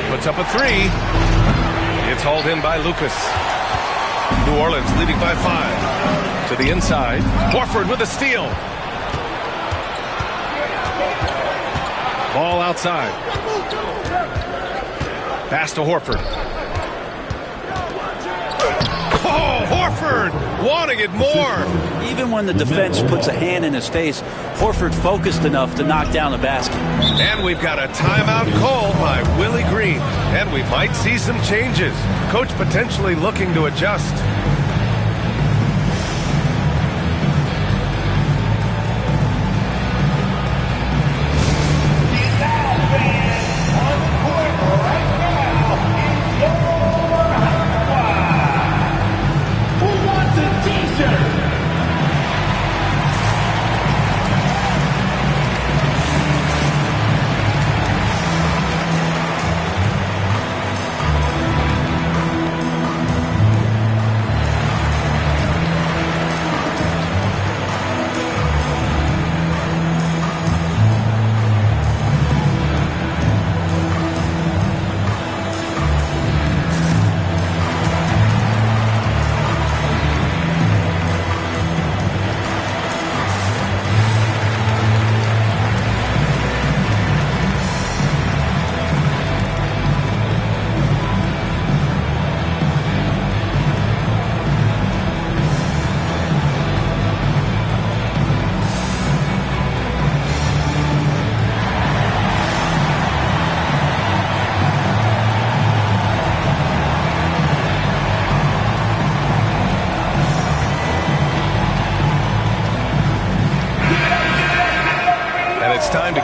Puts up a 3. It's hauled in by Lucas. New Orleans leading by 5. To the inside. Horford with a steal. Ball outside. Pass to Horford. Oh, Horford wanting it more. Even when the defense puts a hand in his face, Horford focused enough to knock down the basket. And we've got a timeout called by Willie Green. And we might see some changes. Coach potentially looking to adjust.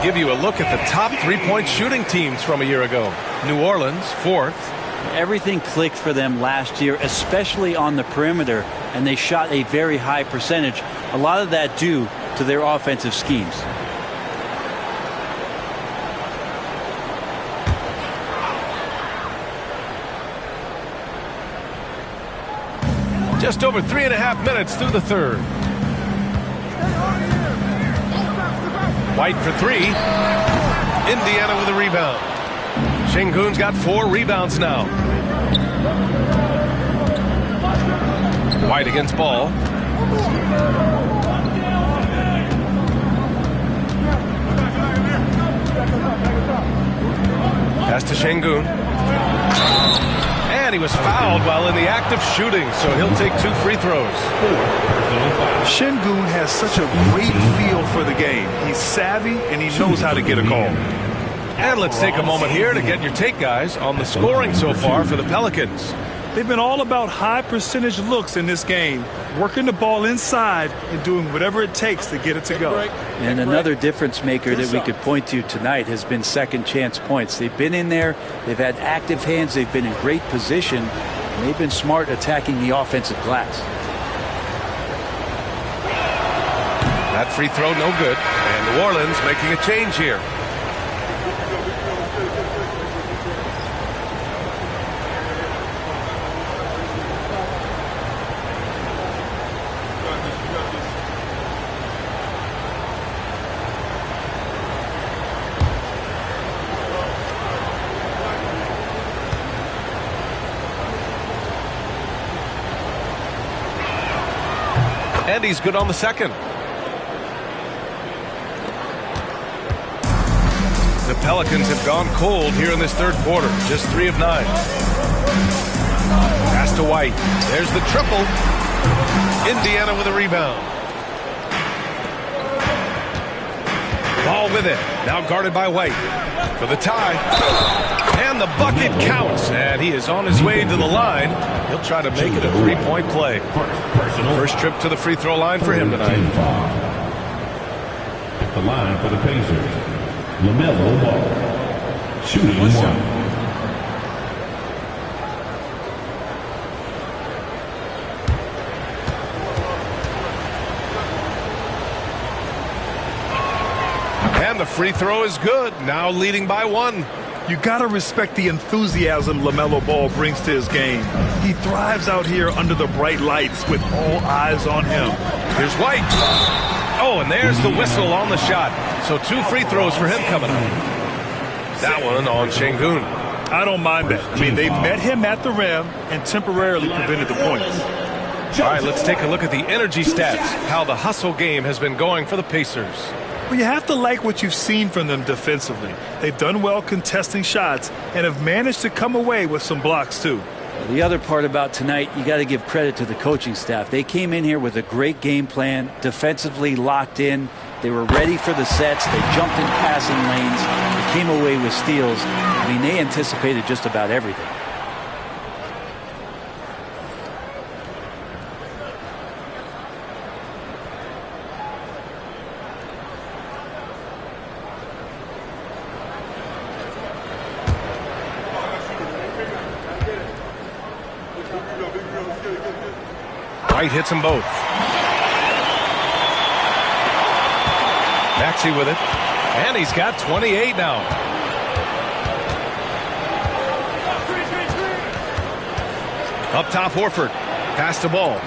give you a look at the top three-point shooting teams from a year ago. New Orleans, 4th. Everything clicked for them last year, especially on the perimeter, and they shot a very high percentage. A lot of that due to their offensive schemes. Just over 3.5 minutes through the third. White for 3. Indiana with a rebound. Şengün's got 4 rebounds now. White against Ball. Pass to Şengün. And he was fouled while in the act of shooting, so he'll take 2 free throws. Şengün has such a great feel for the game. He's savvy, and he knows how to get a call. And let's take a moment here to get your take, guys, on the scoring so far for the Pelicans. They've been all about high percentage looks in this game, working the ball inside and doing whatever it takes to get it to go. And another difference maker that we could point to tonight has been second chance points. They've been in there, they've had active hands, they've been in great position, and they've been smart attacking the offensive glass. That free throw no good, and New Orleans making a change here. And he's good on the second. The Pelicans have gone cold here in this third quarter. Just 3 of 9. Pass to White. There's the triple. Indiana with a rebound. Ball with it. Now guarded by White. For the tie. And the bucket counts. And he is on his way to the line. He'll try to make it a 3-point play. First trip to the free throw line for him tonight. At the line for the Pacers, LaMelo Ball. Shooting 1. And the free throw is good. Now leading by 1. You got to respect the enthusiasm LaMelo Ball brings to his game. He thrives out here under the bright lights with all eyes on him. Here's White. Oh, and there's the whistle on the shot. So 2 free throws for him coming up. That one on Şengün. I don't mind that. I mean, they met him at the rim and temporarily prevented the points. All right, let's take a look at the energy stats, how the hustle game has been going for the Pacers. Well, you have to like what you've seen from them defensively. They've done well contesting shots and have managed to come away with some blocks, too. The other part about tonight, you got to give credit to the coaching staff. They came in here with a great game plan, defensively locked in. They were ready for the sets. They jumped in passing lanes. They came away with steals. I mean, they anticipated just about everything. White hits them both. Maxey with it. And he's got 28 now. Up top, Horford. Pass the ball.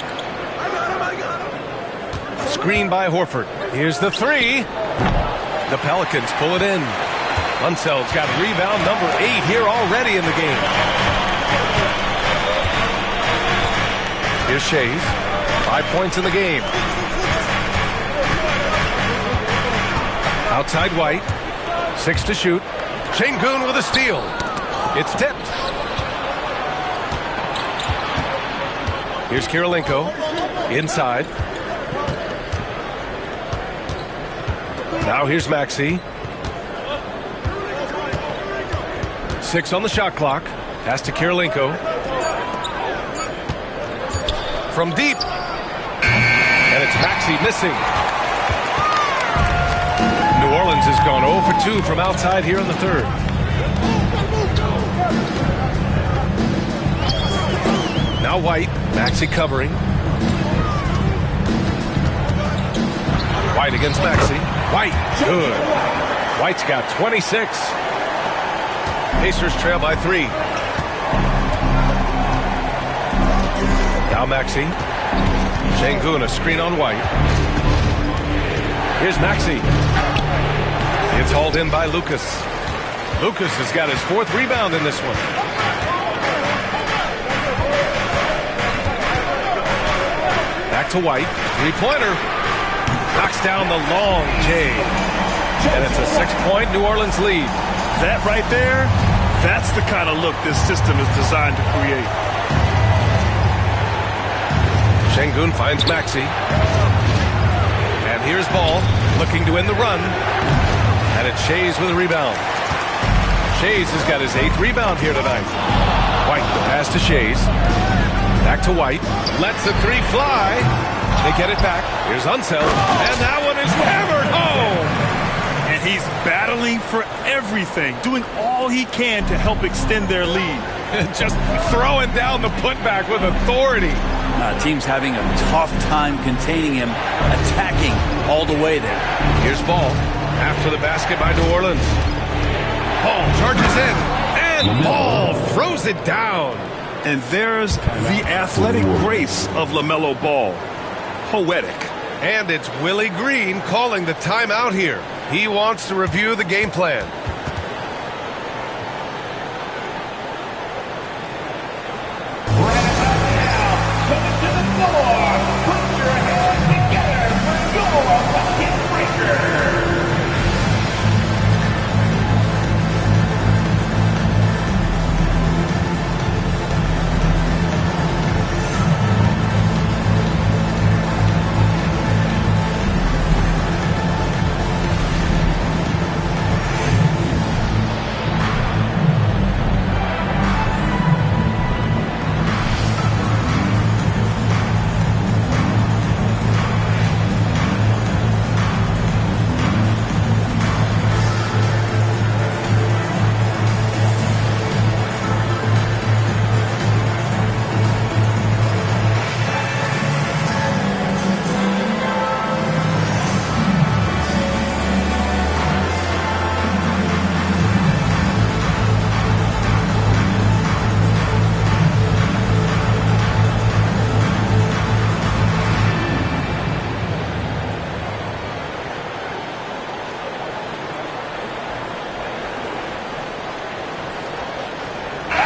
Screen by Horford. Here's the 3. The Pelicans pull it in. Unsell's got rebound number 8 here already in the game. Here's Shays. 5 points in the game. Outside White. 6 to shoot. Şengün with a steal. It's tipped. Here's Kirilenko. Inside. Now here's Maxey. 6 on the shot clock. Pass to Kirilenko. From deep. And it's Maxey missing. New Orleans Orleans has gone 0 for 2 from outside here in the third. Now White, Maxey covering. White against Maxey. White, good. White's got 26. Pacers trail by 3. Now Maxey. Şengün, a screen on White. Here's Maxey. It's hauled in by Lucas. Lucas has got his 4th rebound in this one. Back to White. 3-pointer. Knocks down the long J. And it's a 6-point New Orleans lead. That right there, that's the kind of look this system is designed to create. Şengün finds Maxey. And here's Ball looking to win the run. And it's Shays with a rebound. Shays has got his 8th rebound here tonight. White, the pass to Shays. Back to White. Lets the 3 fly. They get it back. Here's Unseld. And that one is hammered home. And he's battling for everything, doing all he can to help extend their lead. Just throwing down the putback with authority. Team's having a tough time containing him, attacking all the way there. Here's Ball. After the basket by New Orleans. Ball charges in. And Ball throws it down. And there's the athletic grace of LaMelo Ball. Poetic. And it's Willie Green calling the timeout here. He wants to review the game plan. Coming to the floor. Put your hands together for your bucket breaker.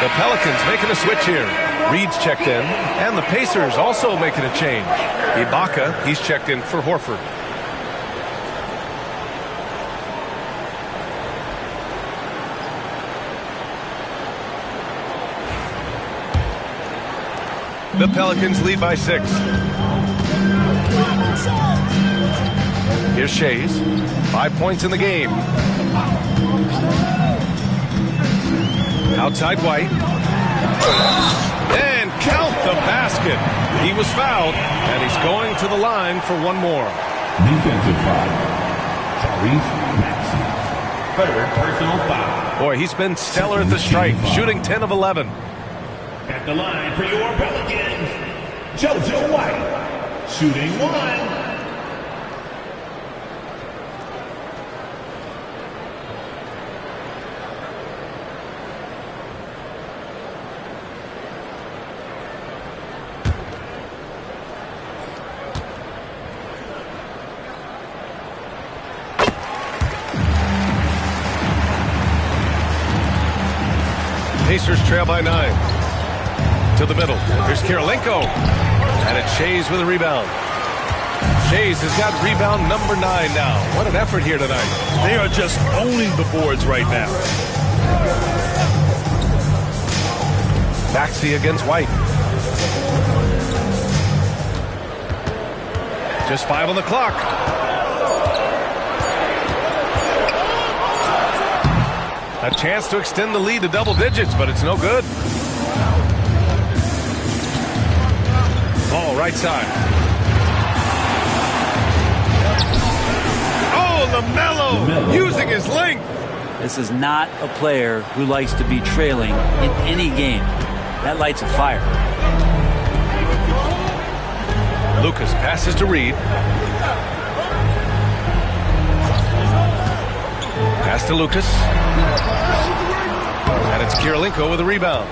The Pelicans making a switch here. Reed's checked in, and the Pacers also making a change. Ibaka, he's checked in for Horford. The Pelicans lead by 6. Here's Shays. 5 points in the game. Outside White. And count the basket. He was fouled, and he's going to the line for one more. Defensive foul. Tyrese Maxey. Third personal foul. Boy, he's been stellar at the stripe, shooting 10 of 11. At the line for your Pelicans, JoJo White, shooting 1. Pacers trail by 9. To the middle. Here's Kirilenko. And it's Shays with a rebound. Shays has got rebound number 9 now. What an effort here tonight. They are just owning the boards right now. Maxey against White. Just 5 on the clock. A chance to extend the lead to double digits, but it's no good. Ball right side. Oh, LaMelo using his length. This is not a player who likes to be trailing in any game. That lights a fire. Lucas passes to Reed. Pass to Lucas. And it's Kirilenko with a rebound.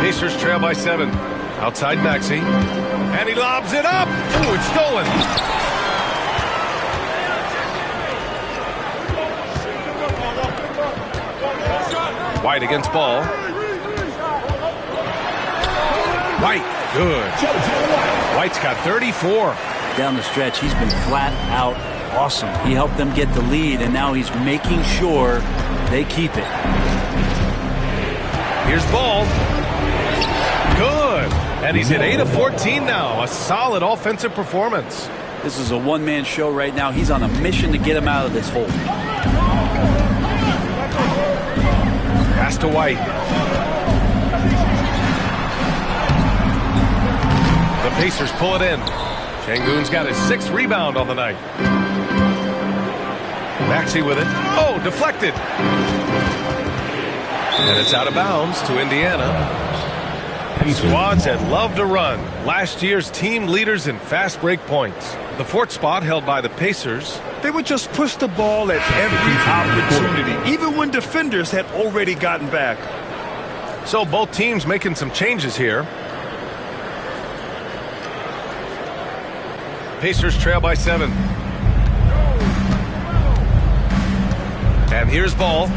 Pacers trail by 7. Outside Maxey. And he lobs it up. Ooh, it's stolen. White against Ball. White, good. White's got 34. Down the stretch, he's been flat out awesome. He helped them get the lead, and now he's making sure they keep it. Here's Ball. Good. And he's at 8 of 14 now. A solid offensive performance. This is a one-man show right now. He's on a mission to get him out of this hole. Pass to White. The Pacers pull it in. Şengün's got his 6th rebound on the night. Maxey with it. Oh, deflected. And it's out of bounds to Indiana. Squads that love to run. Last year's team leaders in fast break points. The 4th spot held by the Pacers. They would just push the ball at every opportunity, even when defenders had already gotten back. So both teams making some changes here. Pacers trail by 7. And here's Ball.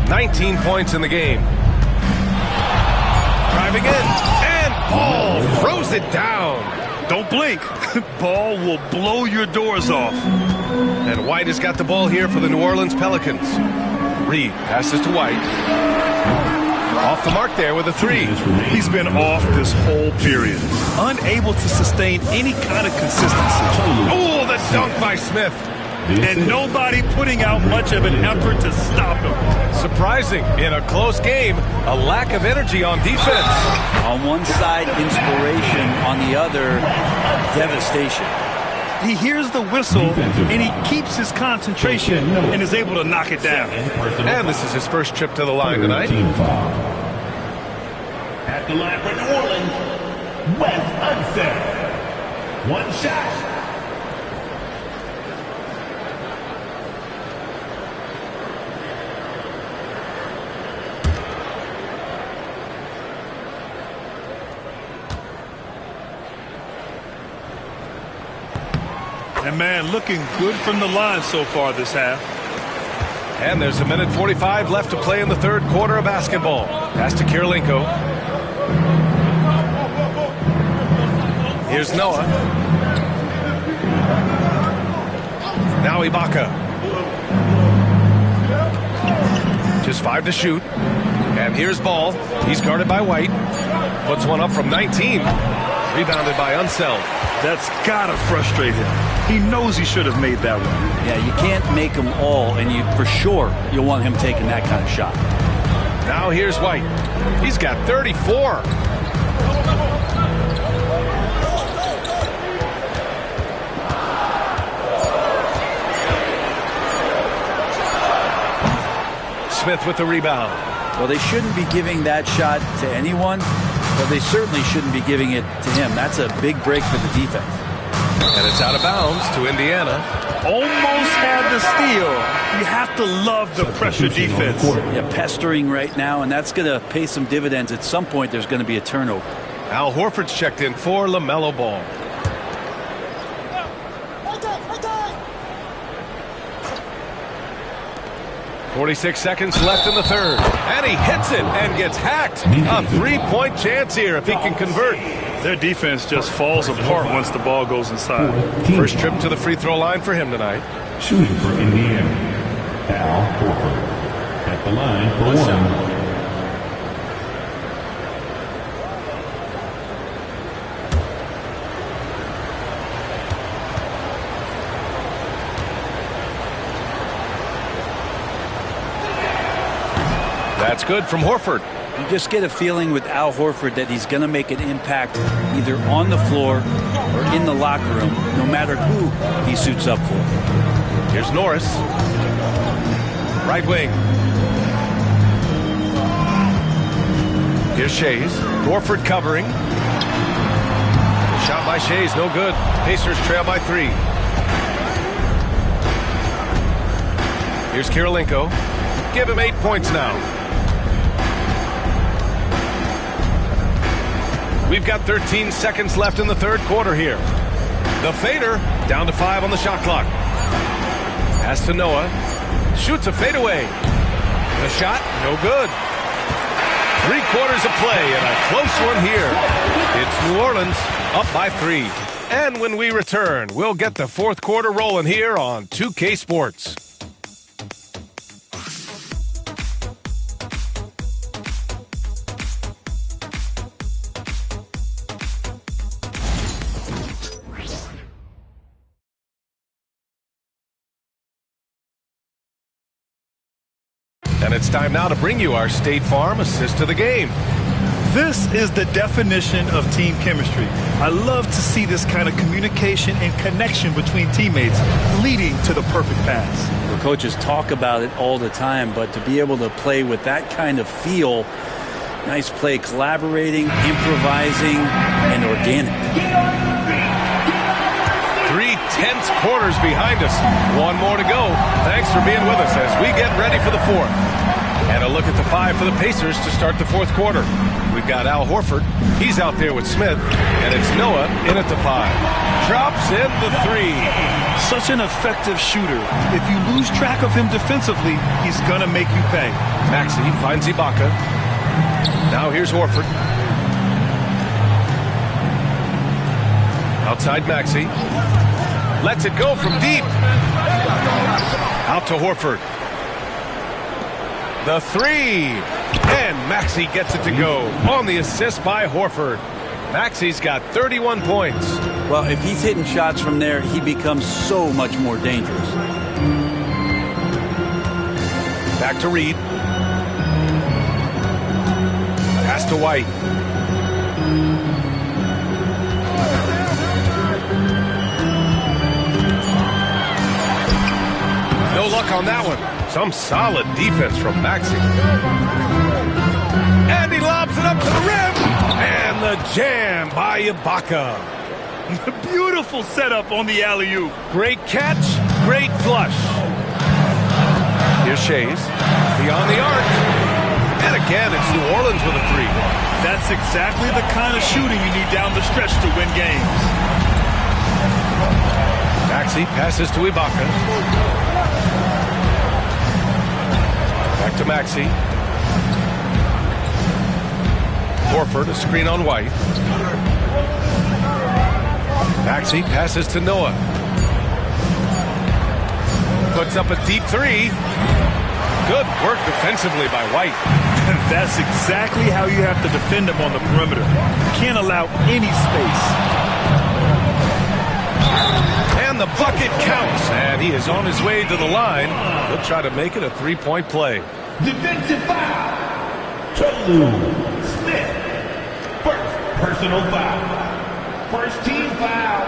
19 points in the game. Driving in. And Ball throws it down. Don't blink. Ball will blow your doors off. And White has got the ball here for the New Orleans Pelicans. Reed passes to White. Off the mark there with a 3. He's been off this whole period. Unable to sustain any kind of consistency. Oh, the dunk by Smith. And nobody putting out much of an effort to stop him. Surprising. In a close game, a lack of energy on defense. On one side, inspiration. On the other, devastation. He hears the whistle, and he keeps his concentration and is able to knock it down. And this is his first trip to the line tonight. At the line for New Orleans, Wes Unseth. 1 shot. And man, looking good from the line so far this half. And there's a minute 45 left to play in the 3rd quarter of basketball. Pass to Kirilenko. Here's Noah. Now Ibaka. Just 5 to shoot. And here's Ball. He's guarded by White. Puts one up from 19. Rebounded by Unseld. That's gotta frustrate him. He knows he should have made that one. Yeah, you can't make them all, and for sure you'll want him taking that kind of shot. Now here's White. He's got 34. Smith with the rebound. Well, they shouldn't be giving that shot to anyone, but they certainly shouldn't be giving it to him. That's a big break for the defense. And it's out of bounds to Indiana. Almost had the steal. You have to love the pressure defense. Yeah, pestering right now, and that's going to pay some dividends. At some point, there's going to be a turnover. Al Horford's checked in for LaMelo Ball. .46 seconds left in the 3rd. And he hits it and gets hacked. A 3-point chance here if he can convert. Their defense just falls apart once the ball goes inside. First trip to the free throw line for him tonight. Shooting for Indiana, Al Horford. At the line for 1. That's good from Horford. You just get a feeling with Al Horford that he's going to make an impact either on the floor or in the locker room, no matter who he suits up for. Here's Norris. Right wing. Here's Shays. Horford covering. The shot by Shays, no good. Pacers trail by 3. Here's Kirilenko. Give him 8 points now. We've got 13 seconds left in the third quarter here. The fader down to 5 on the shot clock. Pass to Noah. Shoots a fadeaway. The shot, no good. 3 quarters of play and a close one here. It's New Orleans up by 3. And when we return, we'll get the fourth quarter rolling here on 2K Sports. And it's time now to bring you our State Farm assist of the game. This is the definition of team chemistry. I love to see this kind of communication and connection between teammates leading to the perfect pass. The coaches talk about it all the time, but to be able to play with that kind of feel, nice play, collaborating, improvising, and organic. 3 tense quarters behind us. 1 more to go. Thanks for being with us as we get ready for the fourth. And a look at the 5 for the Pacers to start the fourth quarter. We've got Al Horford. He's out there with Smith. And it's Noah in at the 5. Drops in the 3. Such an effective shooter. If you lose track of him defensively, he's going to make you pay. Maxey finds Ibaka. Now here's Horford. Outside Maxey. Lets it go from deep. Out to Horford. The 3. And Maxey gets it to go on the assist by Horford. Maxey's got 31 points. Well, if he's hitting shots from there, he becomes so much more dangerous. Back to Reed. Pass to White. No luck on that one. Some solid defense from Maxey. And he lobs it up to the rim. And the jam by Ibaka. Beautiful setup on the alley-oop. Great catch, great flush. Here's Shays. Beyond the arc. And again, it's New Orleans with a 3. That's exactly the kind of shooting you need down the stretch to win games. Maxey passes to Ibaka. Back to Maxey. Horford, a screen on White. Maxey passes to Noah. Puts up a deep 3. Good work defensively by White. That's exactly how you have to defend him on the perimeter. You can't allow any space. And the bucket counts. And he is on his way to the line. He'll try to make it a 3-point play. Defensive foul. Tolu Smith. First personal foul. First team foul.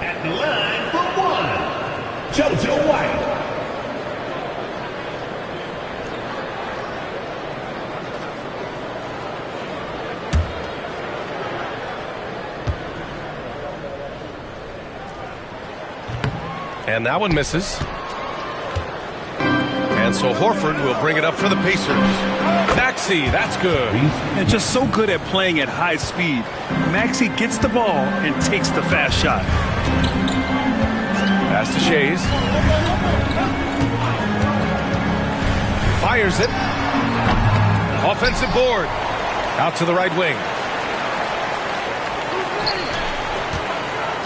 At the line for 1. JoJo White. And that one misses. And so Horford will bring it up for the Pacers. Maxey, that's good. And just so good at playing at high speed. Maxey gets the ball and takes the fast shot. Pass to Shays. Fires it. Offensive board. Out to the right wing.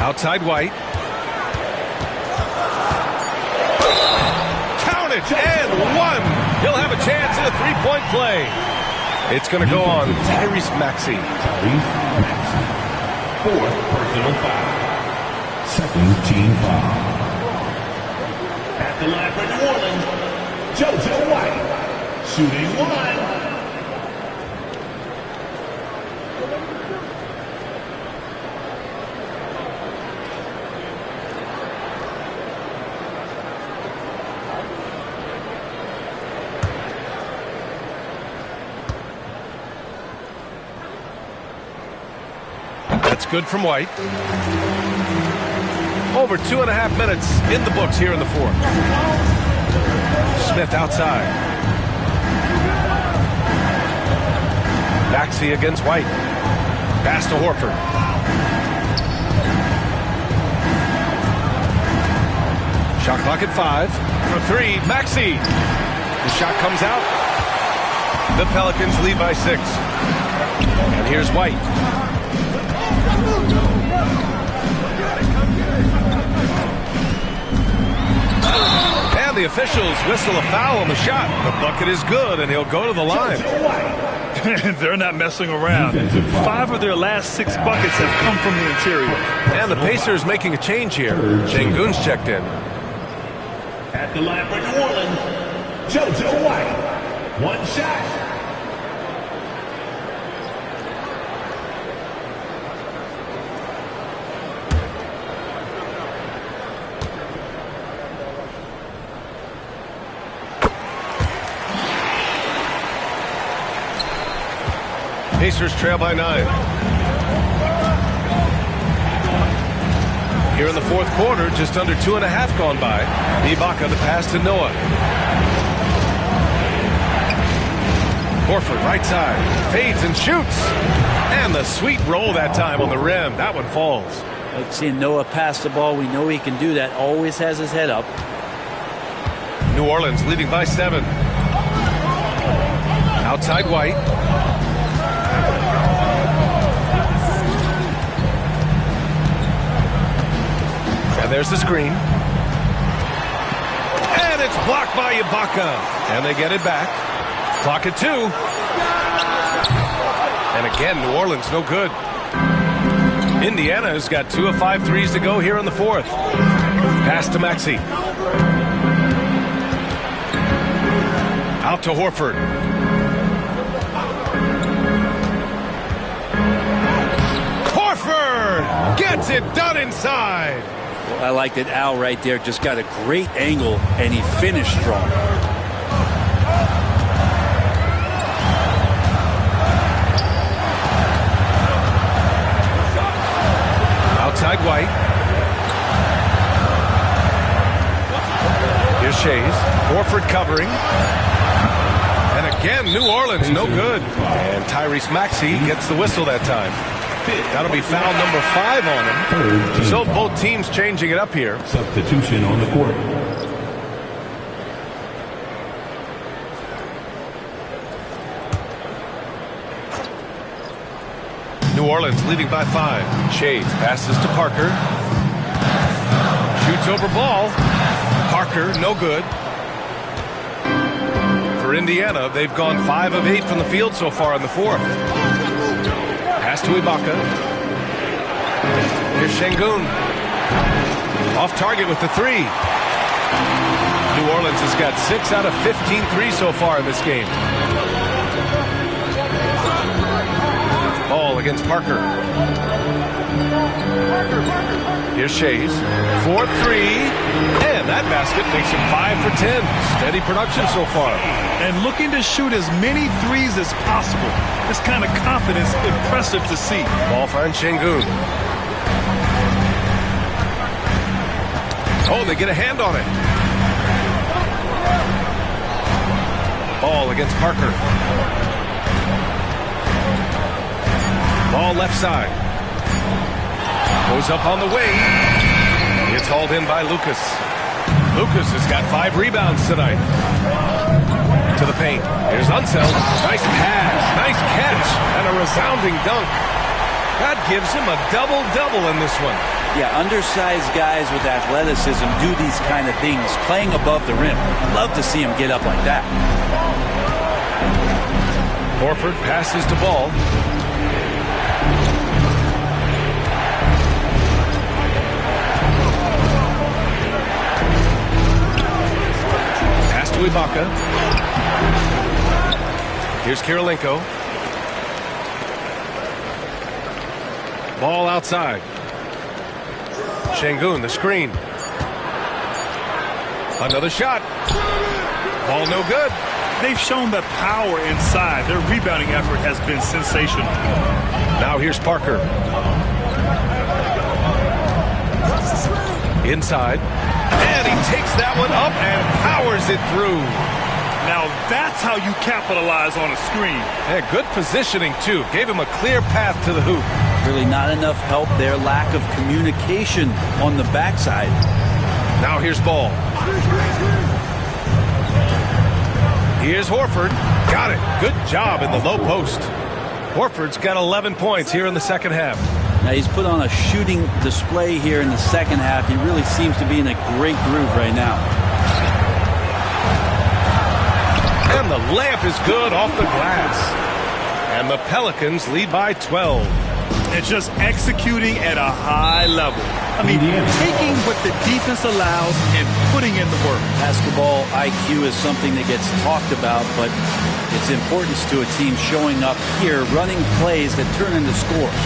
Outside White. Counted and 1. He'll have a chance at a 3-point play. It's going to go on Tyrese Maxey. Fourth personal foul. Second team foul. At the line for New Orleans, JoJo White. Shooting 1. good from White. Over 2.5 minutes in the books here in the fourth. Smith outside. Maxey against White. Pass to Horford. Shot clock at 5. For 3, Maxey. The shot comes out. The Pelicans lead by 6. And here's White. And the officials whistle a foul on the shot. The bucket is good, and he'll go to the line. They're not messing around. 5 of their last 6 buckets have come from the interior. And the Pacers making a change here. Şengün's checked in. At the line for New Orleans, JoJo White. 1 shot. Pacers trail by 9. Here in the fourth quarter, just under 2.5 gone by. Ibaka the pass to Noah. Horford right side. Fades and shoots. And the sweet roll that time on the rim. That one falls. Like seeing Noah pass the ball. We know he can do that. Always has his head up. New Orleans leading by 7. Outside White. And there's the screen. And it's blocked by Ibaka. And they get it back. Clock at 2. And again, New Orleans no good. Indiana has got 2 of 5 threes to go here in the fourth. Pass to Maxey. Out to Horford. Horford gets it done inside. I like that Al right there just got a great angle, and he finished strong. Outside White. Here's Shays. Horford covering. And again, New Orleans no good. And Tyrese Maxey gets the whistle that time. That'll be foul number 5 on him. So both teams changing it up here. Substitution on the court. New Orleans leading by 5. Shades passes to Parker. Shoots over ball. Parker, no good. For Indiana, they've gone 5 of 8 from the field so far in the fourth. Pass to Ibaka. Here's Şengün. Off target with the 3. New Orleans has got 6 out of 15 threes so far in this game. Ball against Parker. Here's Shays. 4-3. And that basket makes him 5 for 10. Steady production so far. And looking to shoot as many threes as possible. This kind of confidence, impressive to see. Ball finds Şengün. Oh, they get a hand on it. Ball against Parker. Ball left side. Goes up on the wing. It's hauled in by Lucas. Lucas has got 5 rebounds tonight. To the paint. Here's Unseld. Nice pass. Nice catch. And a resounding dunk. That gives him a double-double in this one. Yeah, undersized guys with athleticism do these kind of things, playing above the rim. Love to see him get up like that. Horford passes to Ball. Pass to Ibaka. Here's Kirilenko. Ball outside. Şengün, the screen. Another shot. Ball no good. They've shown the power inside. Their rebounding effort has been sensational. Now here's Parker. Inside. And he takes that one up and powers it through. Now that's how you capitalize on a screen. And good positioning, too. Gave him a clear path to the hoop. Really not enough help there. Lack of communication on the backside. Now here's Ball. Here's Horford. Got it. Good job in the low post. Horford's got 11 points here in the second half. Now he's put on a shooting display here in the second half. He really seems to be in a great groove right now. And the layup is good off the glass. And the Pelicans lead by 12. And just executing at a high level. I mean, taking what the defense allows and putting in the work. Basketball IQ is something that gets talked about, but its importance to a team showing up here, running plays that turn into scores.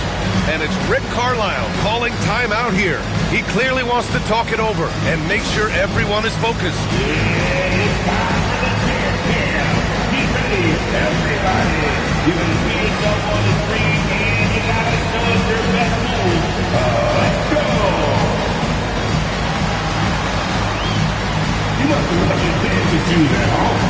And it's Rick Carlisle calling timeout here. He clearly wants to talk it over and make sure everyone is focused. Everybody, you can see yourself on the screen and you gotta show us your best move. Let's go! You must have worn your fancy shoes at home.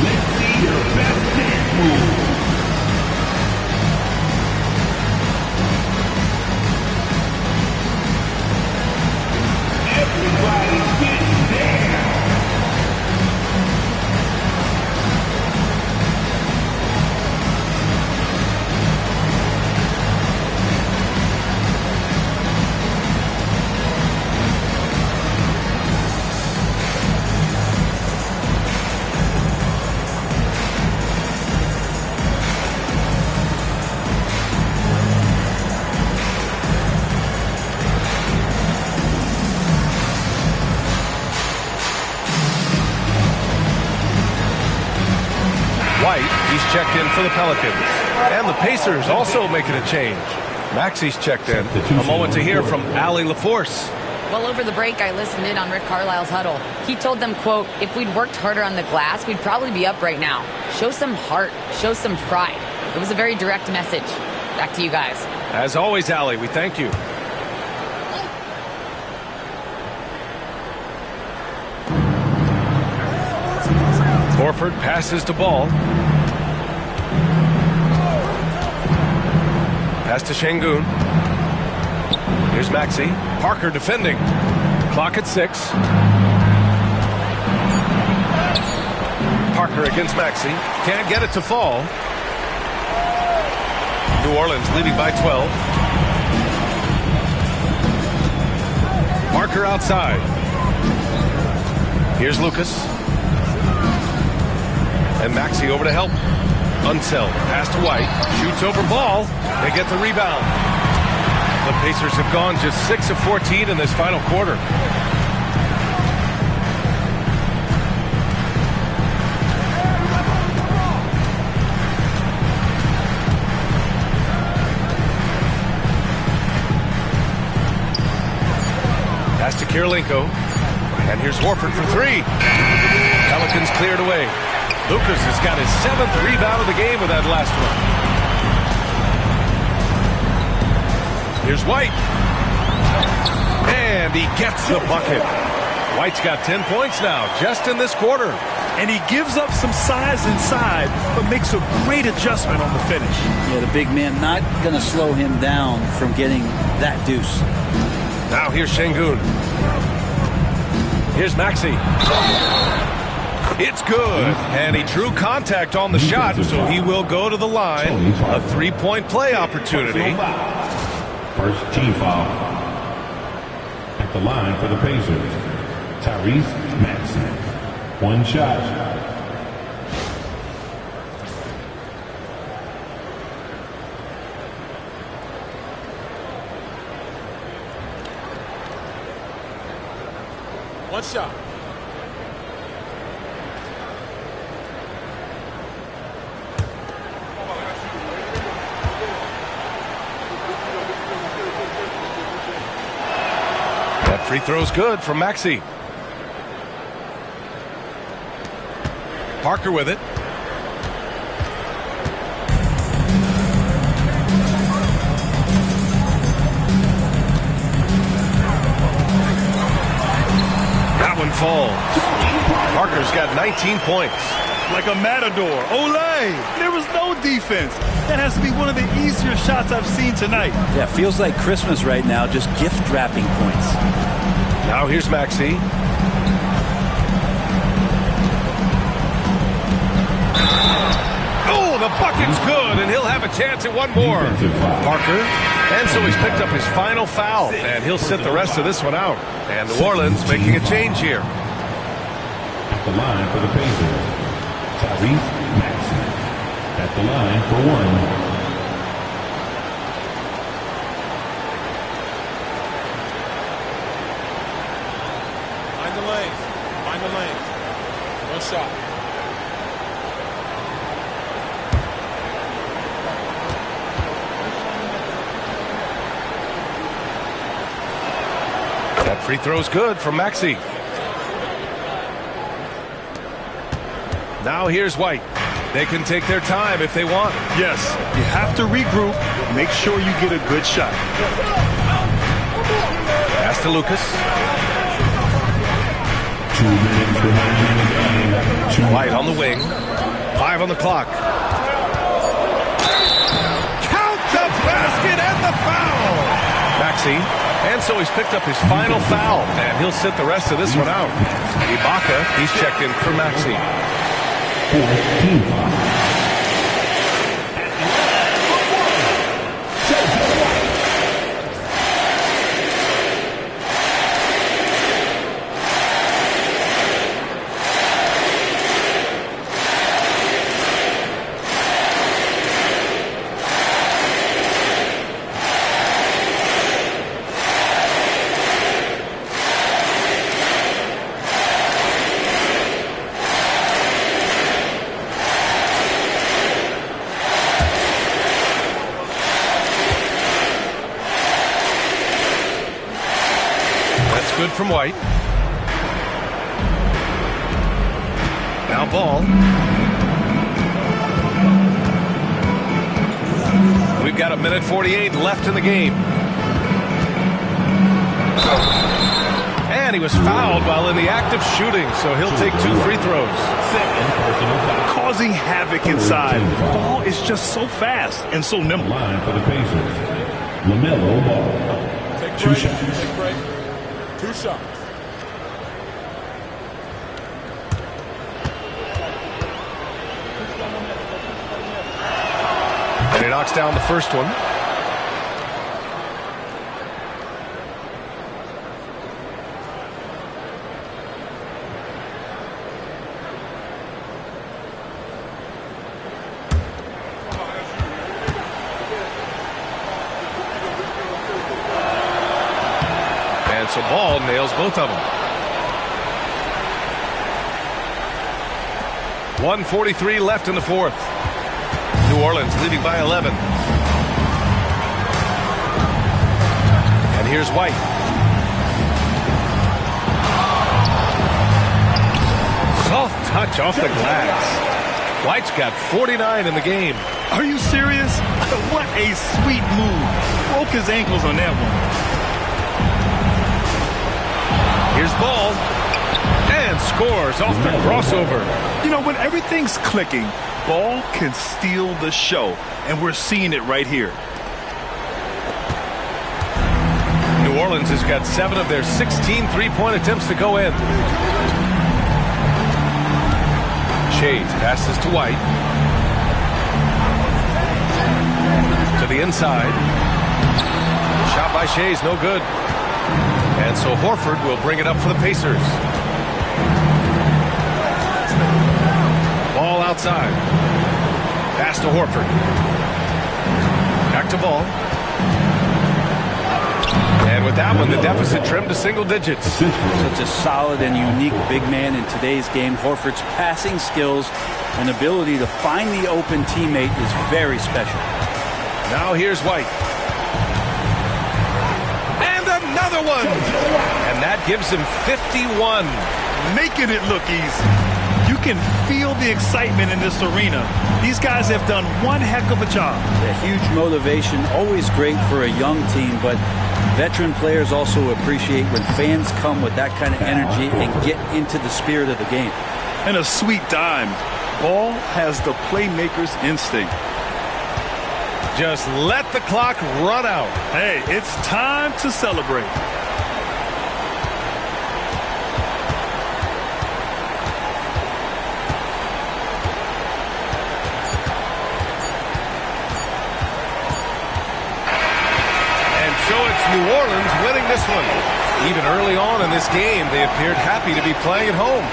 Let's see your best dance move. Everybody's getting down. He's checked in for the Pelicans. And the Pacers also making a change. Maxi's checked in. A moment to hear from Allie LaForce. Well, over the break, I listened in on Rick Carlisle's huddle. He told them, quote, if we'd worked harder on the glass, we'd probably be up right now. Show some heart. Show some pride. It was a very direct message. Back to you guys. As always, Allie, we thank you. Horford passes to Ball. Pass to Şengün. Here's Maxey. Parker defending. Clock at 6. Parker against Maxey. Can't get it to fall. New Orleans leading by 12. Parker outside. Here's Lucas. And Maxey over to help. Unseld. Pass to White. Shoots over Ball. They get the rebound. The Pacers have gone just 6 of 14 in this final quarter. Pass to Kirilenko. And here's Horford for 3. Pelicans cleared away. Lucas has got his 7th rebound of the game with that last one. Here's White. And he gets the bucket. White's got 10 points now, just in this quarter. And he gives up some size inside, but makes a great adjustment on the finish. Yeah, the big man not going to slow him down from getting that deuce. Now here's Şengün. Here's Maxey. It's good. And he drew contact on the shot, so he will go to the line. A three-point play opportunity. First team foul. At the line for the Pacers, Tyrese Maxey. One shot. One shot. That free throw's good from Maxey. Parker with it. falls. Parker's got 19 points. Like a matador. Olay! There was no defense. That has to be one of the easier shots I've seen tonight. Yeah, feels like Christmas right now, just gift wrapping points. Now here's Maxey. Oh, the bucket's good, and he'll have a chance at one more. Parker. And so he's picked up his final foul, and he'll sit the rest of this one out. And New Orleans making a change here. At the line for the Pacers, Tyrese Maxey. At the line for one. Find the lanes. Find the lanes. No shot. That free throw's good from Maxey. Now here's White. They can take their time if they want. Yes, you have to regroup. Make sure you get a good shot. Pass to Lucas. 2 minutes remaining in the game. White on the wing. 5 on the clock. Count the basket and the foul. Maxey. And so he's picked up his final foul, and he'll sit the rest of this one out. Ibaka, he's checked in for Maxey. 14 foul. Good from White. Now Ball. We've got 1:48 left in the game. And he was fouled while in the act of shooting, so he'll take 2 free throws. Causing havoc inside. Ball is just so fast and so nimble. Line for the Pacers, LaMelo Ball. Take 2 shots. Take break. 2 shots. And he knocks down the first one. And so Ball nails both of them. 1:43 left in the fourth. New Orleans leading by 11. And here's White. Soft touch off the glass. White's got 49 in the game. Are you serious? What a sweet move. Broke his ankles on that one. Here's Ball. And scores off the crossover. You know, when everything's clicking, Ball can steal the show. And we're seeing it right here. New Orleans has got 7 of their 16 three-point attempts to go in. Shades passes to White. To the inside. Shot by Shades, no good. And so Horford will bring it up for the Pacers. Ball outside. Pass to Horford. Back to Ball. And with that one, the deficit trimmed to single digits. Such a solid and unique big man in today's game. Horford's passing skills and ability to find the open teammate is very special. Now here's White. And another one! And that gives him 51. Making it look easy. You can feel the excitement in this arena. These guys have done one heck of a job. A huge motivation, always great for a young team, but Veteran players also appreciate when fans come with that kind of energy and get into the spirit of the game. And a sweet dime. Ball has the playmaker's instinct. Just let the clock run out. Hey, it's time to celebrate. New Orleans winning this one. Even early on in this game, they appeared happy to be playing at home.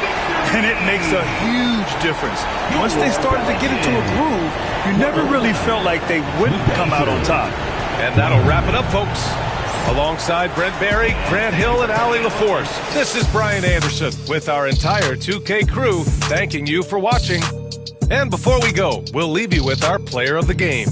And it makes a huge difference. Once they started to get into a groove, you never really felt like they wouldn't come out on top. And that'll wrap it up, folks. Alongside Brent Barry, Grant Hill, and Allie LaForce, this is Brian Anderson with our entire 2K crew thanking you for watching. And before we go, we'll leave you with our player of the game.